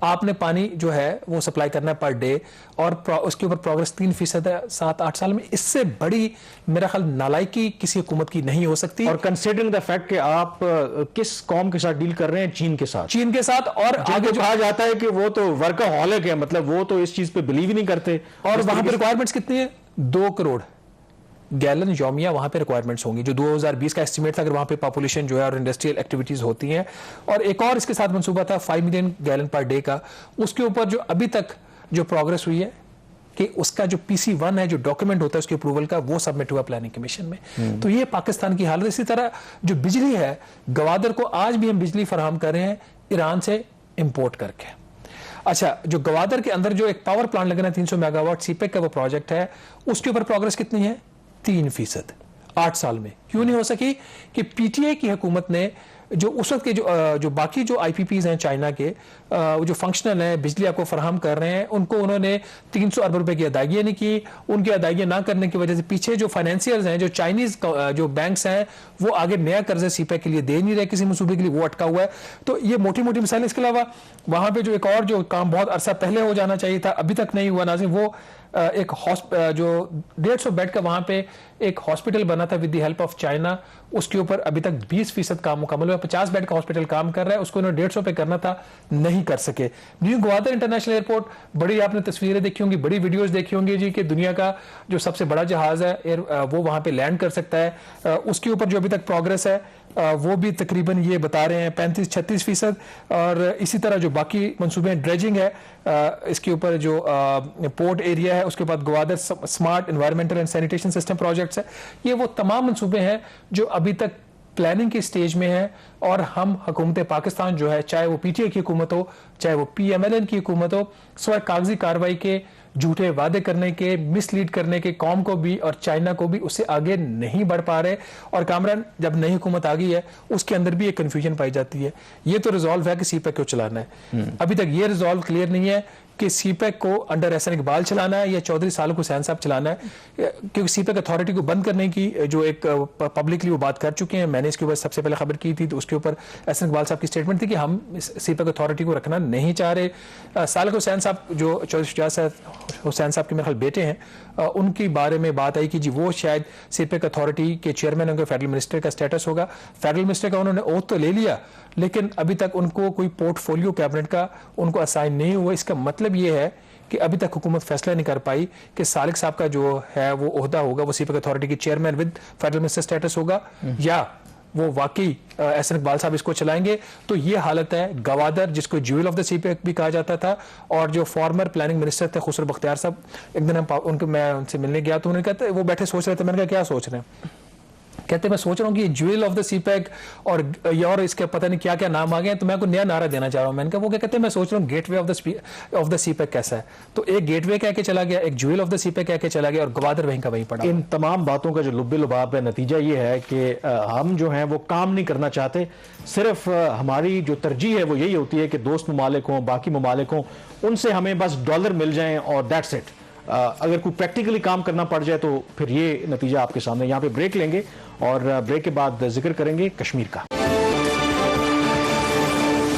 आपने पानी जो है वो सप्लाई करना है पर डे, और उसके ऊपर प्रोग्रेस 3% है 7-8 साल में। इससे बड़ी मेरा ख्याल नालायकी किसी हुकूमत की नहीं हो सकती। और कंसीडरिंग द फैक्ट कि आप किस कौम के साथ डील कर रहे हैं, चीन के साथ, और आगे जो कहा जाता है कि वो तो वर्कहॉलिक है, मतलब वो तो इस चीज पे बिलीव ही नहीं करते। और वहां पे रिक्वायरमेंट्स कितनी है, 2 करोड़ गैलन यौमिया वहां पे रिक्वायरमेंट्स होंगी, जो 2020 का एस्टिमेट था, अगर वहां पे पॉपुलेशन जो है और इंडस्ट्रियल एक्टिविटीज होती हैं। और एक और इसके साथ मंसूबा था 5 मिलियन गैलन पर डे का। उसके ऊपर जो अभी तक जो प्रोग्रेस हुई है कि उसका जो PC1 है, जो डॉक्यूमेंट होता है उसके अप्रूवल का, वो सबमिट हुआ प्लानिंग कमीशन में। तो ये पाकिस्तान की हालत। इसी तरह जो बिजली है, गवादर को आज भी हम बिजली फराहम कर रहे हैं ईरान से इंपोर्ट करके। अच्छा, जो गवादर के अंदर जो एक पावर प्लांट लगना है 300 मेगावाट CPEC का वो प्रोजेक्ट है, उसके ऊपर प्रोग्रेस कितनी है, 3% 8 साल में। क्यों नहीं हो सकी कि PTA की हुकूमत ने जो उस वक्त के जो बाकी जो IPPs हैं चाइना के, जो फंक्शनल हैं, बिजली आपको फराहम कर रहे हैं, उनको उन्होंने 300 अरब रुपए की अदायगियां नहीं की। उनकी अदायगियां ना करने की वजह से पीछे जो फाइनेंशियर्स हैं, जो चाइनीज जो बैंक्स हैं, वो आगे नया कर्जा CPEC के लिए दे नहीं रहे, किसी मंसूबे के लिए वो अटका हुआ है। तो ये मोटी मोटी मिसाल। इसके अलावा वहां पर जो एक और जो काम बहुत अरसा पहले हो जाना चाहिए था, अभी तक नहीं हुआ नाज़िम, वो एक जो 150 बेड का वहां पे एक हॉस्पिटल बना था with the help of China, उसके ऊपर अभी तक 20% काम मुकम्मल हुआ। 50 बेड का हॉस्पिटल काम कर रहा है, उसको उन्होंने 150 पे करना था, नहीं कर सके। न्यू ग्वादर इंटरनेशनल एयरपोर्ट, बड़ी आपने तस्वीरें देखी होंगी, बड़ी वीडियोस देखी होंगी जी, कि दुनिया का जो सबसे बड़ा जहाज है वो वहां पे लैंड कर सकता है। उसके ऊपर जो अभी तक प्रोग्रेस है वो भी तकरीबन ये बता रहे हैं 35-36%। और इसी तरह जो बाकी मंसूबे ड्रेजिंग है, इसके ऊपर जो पोर्ट एरिया है, उसके बाद Gwadar smart environmental and sanitation system projects है, ये वो तमाम मंसूबे हैं जो अभी तक प्लानिंग की स्टेज में है। और हम हुकूमत पाकिस्तान जो है, चाहे वो PTA की हुकूमत हो, चाहे वो PMLN की हुकूमत हो, स्वयं कागजी कार्रवाई के, झूठे वादे करने के, मिसलीड करने के, कौम को भी और चाइना को भी उससे आगे नहीं बढ़ पा रहे। और कामरान, जब नई हुकूमत आ गई है उसके अंदर भी एक कन्फ्यूजन पाई जाती है। ये तो रिजॉल्व है कि CPEC को चलाना है, अभी तक ये रिजॉल्व क्लियर नहीं है कि CPEC को अंडर एहसन इकबाल चलाना है या चौधरी सालिक हुसैन साहब चलाना है। क्योंकि CPEC अथॉरिटी को बंद करने की जो एक पब्लिकली वो बात कर चुके हैं, मैंने इसके ऊपर सबसे पहले खबर की थी, तो उसके ऊपर एहसन इकबाल साहब की स्टेटमेंट थी कि हम CPEC अथॉरिटी को रखना नहीं चाह रहे। सालिक हुसैन साहब जो चौधरी शुजात हुसैन साहब के मेरे ख्याल बेटे हैं, उनके बारे में बात आई कि जी वो शायद CPEC अथॉरिटी के चेयरमैन होंगे, फेडरल मिनिस्टर का स्टेटस होगा। फेडरल मिनिस्टर का उन्होंने ओथ तो ले लिया, लेकिन अभी तक उनको कोई पोर्टफोलियो कैबिनेट का उनको असाइन नहीं हुआ। इसका मतलब ये है कि अभी तक हुकूमत फैसला नहीं कर पाई कि सालिक साहब का जो है वो ओहदा होगा, वो CPEC अथॉरिटी के chairman with federal minister status होगा, या वो वाकई एहसन इकबाल साहब इसको चलाएंगे। तो ये हालत है। गवादर, जिसको ज्यूल ऑफ द CPEC भी कहा जाता था, और जो फॉर्मर प्लानिंग मिनिस्टर थे खुसरो बख्तियार साहब, एक दिन मैं उनसे मिलने गया तो उन्होंने कहते वो बैठे सोच रहे थे, मैंने कहा क्या सोच रहे हैं? कहते मैं सोच रहा हूँ कि ज्वेल ऑफ द CPEC और इसके पता नहीं क्या क्या नाम आ गए हैं, तो मैं कोई नया नारा देना चाह रहा हूँ। मैंने कहा वो क्या कहते हैं, मैं सोच रहा हूँ गेटवे ऑफ द CPEC कैसा है। तो एक गेटवे कह के चला गया, एक ज्वेल ऑफ द CPEC कह के चला गया, और गवादर वहीं का वहीं पड़ा। इन तमाम बातों का जो लुब्बे लुबाब है, नतीजा ये है कि हम जो हैं वो काम नहीं करना चाहते। सिर्फ हमारी जो तरजीह है वो यही होती है कि दोस्त ममालिक हों, बाकी ममालिक हों, उनसे हमें बस डॉलर मिल जाएं और दैट्स इट। अगर कोई प्रैक्टिकली काम करना पड़ जाए तो फिर ये नतीजा आपके सामने। यहाँ पे ब्रेक लेंगे और ब्रेक के बाद जिक्र करेंगे कश्मीर का।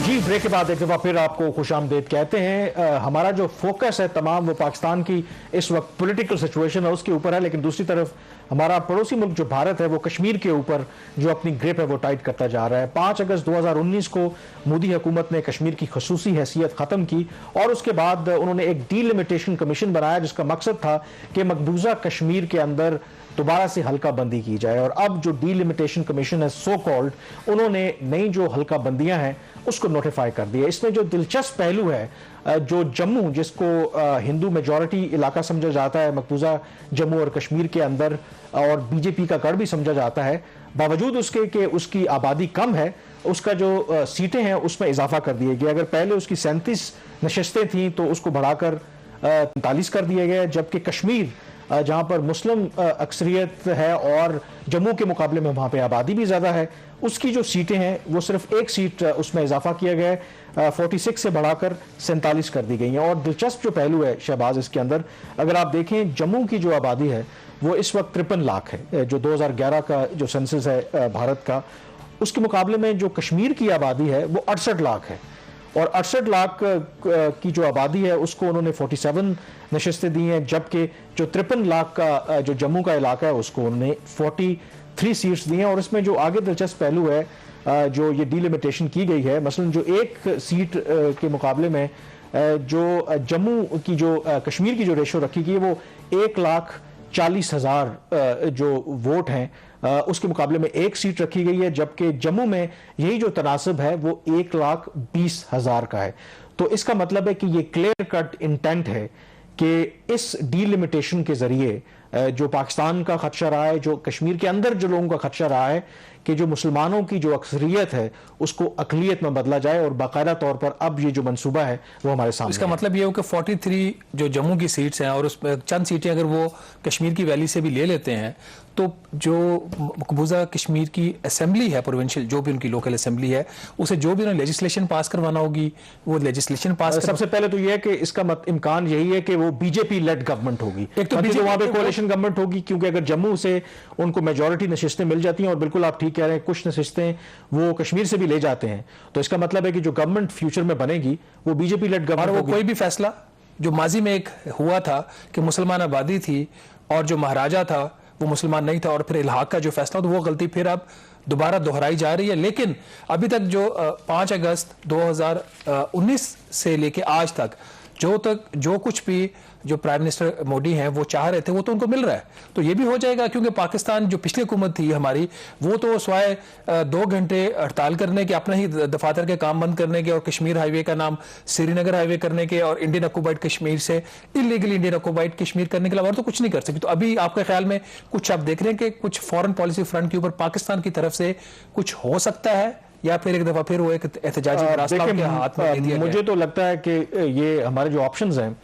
जी, ब्रेक के बाद एक दफ़ा फिर आपको खुशामदीद कहते हैं। हमारा जो फोकस है तमाम वो पाकिस्तान की इस वक्त पॉलिटिकल सिचुएशन है उसके ऊपर है, लेकिन दूसरी तरफ हमारा पड़ोसी मुल्क जो भारत है वो कश्मीर के ऊपर जो अपनी ग्रिप है वो टाइट करता जा रहा है। 5 अगस्त 2019 को मोदी हुकूमत ने कश्मीर की खसूसी हैसियत ख़त्म की और उसके बाद उन्होंने एक डीलिमिटेशन कमीशन बनाया जिसका मकसद था कि मकबूजा कश्मीर के अंदर दोबारा से हल्का बंदी की जाए। और अब जो डीलिमिटेशन कमीशन है सो कॉल्ड, उन्होंने नई जो हल्का बंदियां हैं उसको नोटिफाई कर दिया। इसमें जो दिलचस्प पहलू है, जो जम्मू जिसको हिंदू मेजॉरिटी इलाका समझा जाता है मकबूजा जम्मू और कश्मीर के अंदर और बीजेपी का गढ़ भी समझा जाता है, बावजूद उसके कि उसकी आबादी कम है उसका जो सीटें हैं उसमें इजाफा कर दिया गया। अगर पहले उसकी 37 नशस्तें थीं तो उसको बढ़ाकर 43 कर दिया गया, जबकि कश्मीर जहां पर मुस्लिम अक्सरियत है और जम्मू के मुकाबले में वहां पे आबादी भी ज़्यादा है, उसकी जो सीटें हैं वो सिर्फ एक सीट उसमें इजाफा किया गया है, 46 से बढ़ाकर 47 कर दी गई हैं। और दिलचस्प जो पहलू है शहबाज इसके अंदर, अगर आप देखें जम्मू की जो आबादी है वो इस वक्त 53 लाख है, जो 2011 का जो सेंसस है भारत का, उसके मुकाबले में जो कश्मीर की आबादी है वो 68 लाख है। और 68 लाख की जो आबादी है उसको उन्होंने 47 नशस्तें दी हैं, जबकि जो 53 लाख का जो जम्मू का इलाका है उसको उन्होंने 43 सीट्स दी हैं। और इसमें जो आगे दिलचस्प पहलू है जो ये डीलिमिटेशन की गई है, मसलन जो एक सीट के मुकाबले में जो जम्मू की जो कश्मीर की जो रेशो रखी गई है वो 1,40,000 जो वोट हैं उसके मुकाबले में एक सीट रखी गई है, जबकि जम्मू में यही जो तनासब है वो 1,20,000 का है। तो इसका मतलब है कि ये क्लियर कट इंटेंट है कि इस डीलिमिटेशन के जरिए जो पाकिस्तान का खदशा रहा है, जो कश्मीर के अंदर जो लोगों का खदशा रहा है कि जो मुसलमानों की जो अक्सरियत है उसको अकलियत में बदला जाए, और बाकायदा तौर पर अब ये जो मंसूबा है वो हमारे सामने इसका है। मतलब ये हो कि 43 जो जम्मू की सीट्स हैं और उसमें चंद सीटें अगर वो कश्मीर की वैली से भी ले लेते हैं तो जो मकबूजा कश्मीर की असेंबली है, प्रोविंशियल जो भी उनकी लोकल असेंबली है, उसे जो भी उन्हें लेजिस्लेशन पास करवाना होगी वो लेजिस्लेशन पास सबसे पहले तो यह है कि इसका इम्कान यही है कि वो बीजेपी लेड गवर्नमेंट होगी, एक तो बीजेपी वहां पे कोalition गवर्नमेंट होगी, क्योंकि अगर जम्मू से उनको मेजॉरिटी नशिस्तें मिल जाती हैं, और बिल्कुल आप ठीक कह रहे हैं कुछ नशिस्तें वो कश्मीर से भी ले जाते हैं, तो इसका मतलब है कि जो गवर्नमेंट फ्यूचर में बनेगी वो बीजेपी लेड गवर्नमेंट होगी। कोई भी फैसला जो माजी में एक हुआ था कि मुसलमान आबादी थी और जो महाराजा था वो मुसलमान नहीं था और फिर इल्हाक का जो फैसला, तो वो गलती फिर अब दोबारा दोहराई जा रही है। लेकिन अभी तक जो 5 अगस्त 2019 से लेके आज तक जो कुछ भी जो प्राइम मिनिस्टर मोदी हैं वो चाह रहे थे वो तो उनको मिल रहा है। तो ये भी हो जाएगा, क्योंकि पाकिस्तान जो पिछली हुकूमत थी हमारी वो तो स्वाय 2 घंटे हड़ताल करने के, अपना ही दफातर के काम बंद करने के और कश्मीर हाईवे का नाम श्रीनगर हाईवे करने के और इंडियन ऑक्यूपाइड कश्मीर से इलीगल इंडियन ऑक्यूपाइड कश्मीर करने के अलावा और तो कुछ नहीं कर सकती। तो अभी आपके ख्याल में कुछ आप देख रहे हैं कि कुछ फॉरेन पॉलिसी फ्रंट के ऊपर पाकिस्तान की तरफ से कुछ हो सकता है, या फिर एक दफा फिर वो एक एहतजाजी रास्ता उनके हाथ में दे दिया गया? मुझे तो लगता है कि ये हमारे जो ऑप्शंस हैं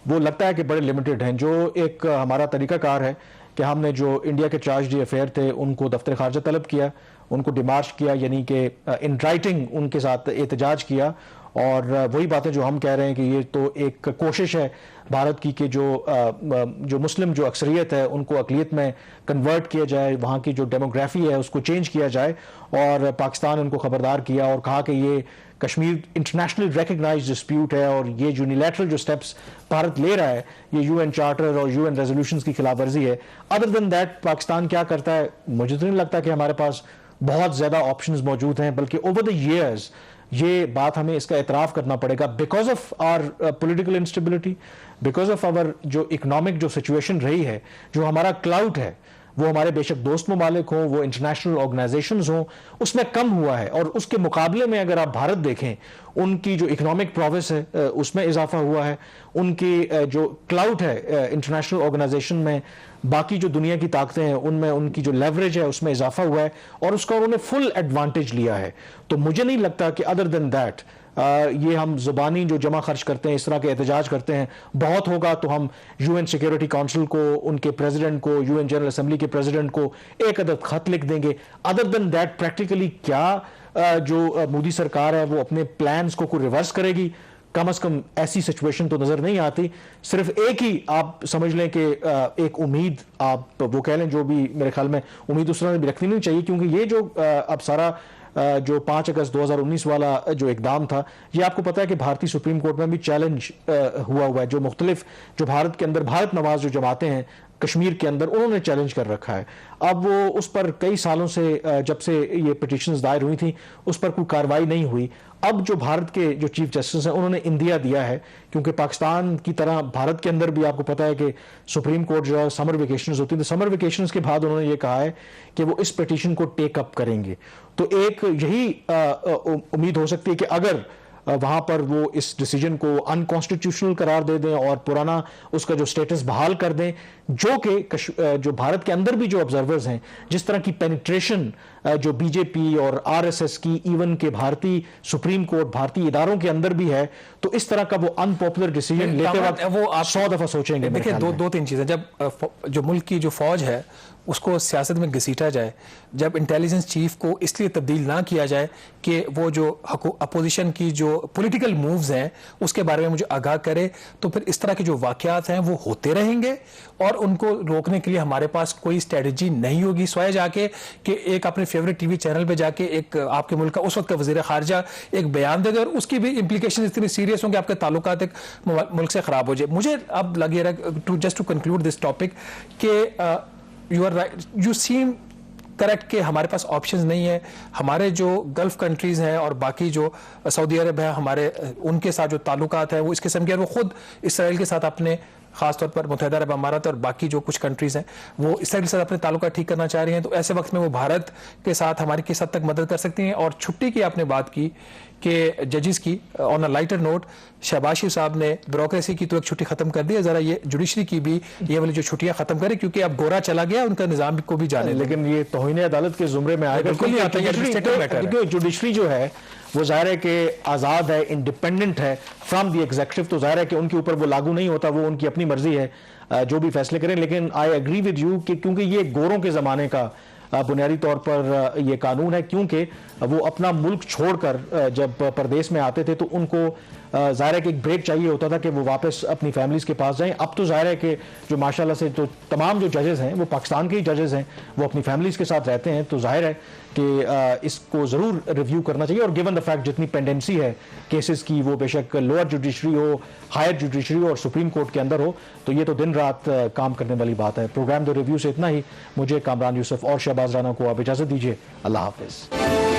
वो लगता है कि बड़े लिमिटेड हैं। जो एक हमारा तरीकाकार है कि हमने जो इंडिया के चार्ज डी अफेयर थे उनको दफ्तर खारजा तलब किया, उनको डिमार्च किया, यानी कि इन राइटिंग उनके साथ एहतजाज किया, और वही बातें जो हम कह रहे हैं कि ये तो एक कोशिश है भारत की कि जो मुस्लिम जो अक्सरियत है उनको अकलियत में कन्वर्ट किया जाए, वहाँ की जो डेमोग्राफी है उसको चेंज किया जाए। और पाकिस्तान उनको खबरदार किया और कहा कि ये कश्मीर इंटरनेशनली रिकग्नाइज्ड डिस्प्यूट है और ये यूनिलैटरल जो स्टेप्स भारत ले रहा है ये यूएन चार्टर और यूएन रेजोल्यूशंस की खिलाफ वर्जी है। अदर देन दैट पाकिस्तान क्या करता है, मुझे तो नहीं लगता कि हमारे पास बहुत ज़्यादा ऑप्शंस मौजूद हैं, बल्कि ओवर द ईयर्स ये बात हमें इसका एतराफ़ करना पड़ेगा, because of our political instability, because of our जो इकोनॉमिक जो सिचुएशन रही है, जो हमारा क्लाउड है वो हमारे बेशक दोस्त ममालिक हों, वो इंटरनेशनल ऑर्गेनाइजेशंस हों, उसमें कम हुआ है। और उसके मुकाबले में अगर आप भारत देखें, उनकी जो इकोनॉमिक प्रोग्रेस है उसमें इजाफा हुआ है, उनकी जो क्लाउड है इंटरनेशनल ऑर्गेनाइजेशन में, बाकी जो दुनिया की ताकतें हैं उनमें उनकी जो लेवरेज है उसमें इजाफा हुआ है और उसका उन्होंने फुल एडवांटेज लिया है। तो मुझे नहीं लगता कि अदर देन दैट ये हम जुबानी जो जमा खर्च करते हैं, इस तरह के एहतजाज करते हैं, बहुत होगा तो हम यूएन सिक्योरिटी काउंसिल को, उनके प्रेसिडेंट को, यूएन जनरल असेंबली के प्रेसिडेंट को एक अदद खत लिख देंगे। अदर देन दैट प्रैक्टिकली क्या जो मोदी सरकार है वो अपने प्लान्स को रिवर्स करेगी, कम से कम ऐसी सिचुएशन तो नजर नहीं आती। सिर्फ एक ही आप समझ लें कि एक उम्मीद आप वो कह लें, जो भी मेरे ख्याल में उम्मीद उस तरह भी रखनी नहीं चाहिए, क्योंकि ये जो अब सारा जो 5 अगस्त 2019 वाला जो इकदाम था, ये आपको पता है कि भारतीय सुप्रीम कोर्ट में भी चैलेंज हुआ है। जो मुख्तलिफ जो भारत के अंदर भारत नवाज जो जमातें हैं कश्मीर के अंदर, उन्होंने चैलेंज कर रखा है। अब वो उस पर कई सालों से, जब से ये पिटिशंस दायर हुई थी, उस पर कोई कार्रवाई नहीं हुई। अब जो भारत के जो चीफ जस्टिस हैं उन्होंने इंदिया दिया है, क्योंकि पाकिस्तान की तरह भारत के अंदर भी आपको पता है कि सुप्रीम कोर्ट जो है समर वेकेशंस होती है, तो समर वेकेशंस के बाद उन्होंने ये कहा है कि वो इस पिटीशन को टेक अप करेंगे। तो एक यही उम्मीद हो सकती है कि अगर वहां पर वो इस डिसीजन को अनकॉन्स्टिट्यूशनल करार दे दें और पुराना उसका जो स्टेटस बहाल कर दें, जो कि जो भारत के अंदर भी जो ऑब्जर्वर्स हैं, जिस तरह की पेनिट्रेशन जो बीजेपी और आरएसएस की, इवन के भारतीय सुप्रीम कोर्ट, भारतीय इदारों के अंदर भी है, तो इस तरह का वो अनपॉपुलर डिसीजन लेते वक्त वो आप 100 दफा सोचेंगे। देखिए, दो तीन चीजें, जब जो मुल्क की जो फौज है उसको सियासत में घसीटा जाए, जब इंटेलिजेंस चीफ को इसलिए तब्दील ना किया जाए कि वो जो अपोजिशन की जो पॉलिटिकल मूव्स हैं उसके बारे में मुझे आगाह करे, तो फिर इस तरह के जो वाकयात हैं वो होते रहेंगे और उनको रोकने के लिए हमारे पास कोई स्ट्रेटजी नहीं होगी, सिवाय जाके कि एक अपने फेवरेट टीवी चैनल पे जाके एक आपके मुल्क का उस वक्त का वजीर खारजा एक बयान दे दे और उसकी भी इंप्लीकेशन इतनी सीरियस होंगे आपके ताल्लुकात एक मुल्क से खराब हो जाए। मुझे अब लगे रहा just to conclude this topic कि you are right, you seem correct कि हमारे पास ऑप्शंस नहीं है। हमारे जो गल्फ कंट्रीज हैं और बाकी जो सऊदी अरब है, हमारे उनके साथ जो ताल्लुकात है वो इस किस्म के, वो खुद इसराइल के साथ अपने, खासतौर पर मुत्तहिदा अरब अमारात और बाकी जो कुछ कंट्रीज हैं वो इसराइल के साथ अपने ताल्लुकात ठीक करना चाह रही हैं। तो ऐसे वक्त में वो भारत के साथ हमारी किस हद तक मदद कर सकती हैं। और छुट्टी की आपने बात की कि जजेस की, on a lighter note, Shahbaz Sharif साहब ने ब्यूरोक्रेसी की तो एक छुट्टी खत्म कर दी है, जरा ये जुडिशरी की भी ये वाली जो छुट्टियां खत्म करें, क्योंकि अब गोरा चला गया, उनका निजाम को भी जाने। लेकिन ये तौहीन अदालत के जुमरे में आएगा, बिल्कुल नहीं आता, क्योंकि जुडिशरी जो है वो जाहिर है कि आज़ाद है, इंडिपेंडेंट है फ्रॉम द एग्जीक्यूटिव, तो जाहिर है कि उनके ऊपर वो लागू नहीं होता, वो उनकी अपनी मर्जी है जो भी फैसले करें। लेकिन आई एग्री विद यू कि क्योंकि ये गोरों के ज़माने का बुनियादी तौर पर ये कानून है, क्योंकि वो अपना मुल्क छोड़कर जब परदेश में आते थे तो उनको ज़ाहिर है कि एक ब्रेक चाहिए होता था कि वो वापस अपनी फैमिलीज़ के पास जाएं। अब तो ज़ाहिर है कि जो माशाल्लाह से तो तमाम जो जजेस हैं वो पाकिस्तान के ही जजेस हैं, वो अपनी फैमिलीज़ के साथ रहते हैं, तो ज़ाहिर है कि इसको ज़रूर रिव्यू करना चाहिए। और गिवन द फैक्ट जितनी पेंडेंसी है केसेस की, वो बेशक लोअर जुडिशरी हो, हायर जुडिशरी हो और सुप्रीम कोर्ट के अंदर हो, तो ये तो दिन रात काम करने वाली बात है। प्रोग्राम द रिव्यू से इतना ही। मुझे कामरान यूसुफ और शहबाज राना को आप इजाज़त दीजिए। अल्लाह हाफिज़।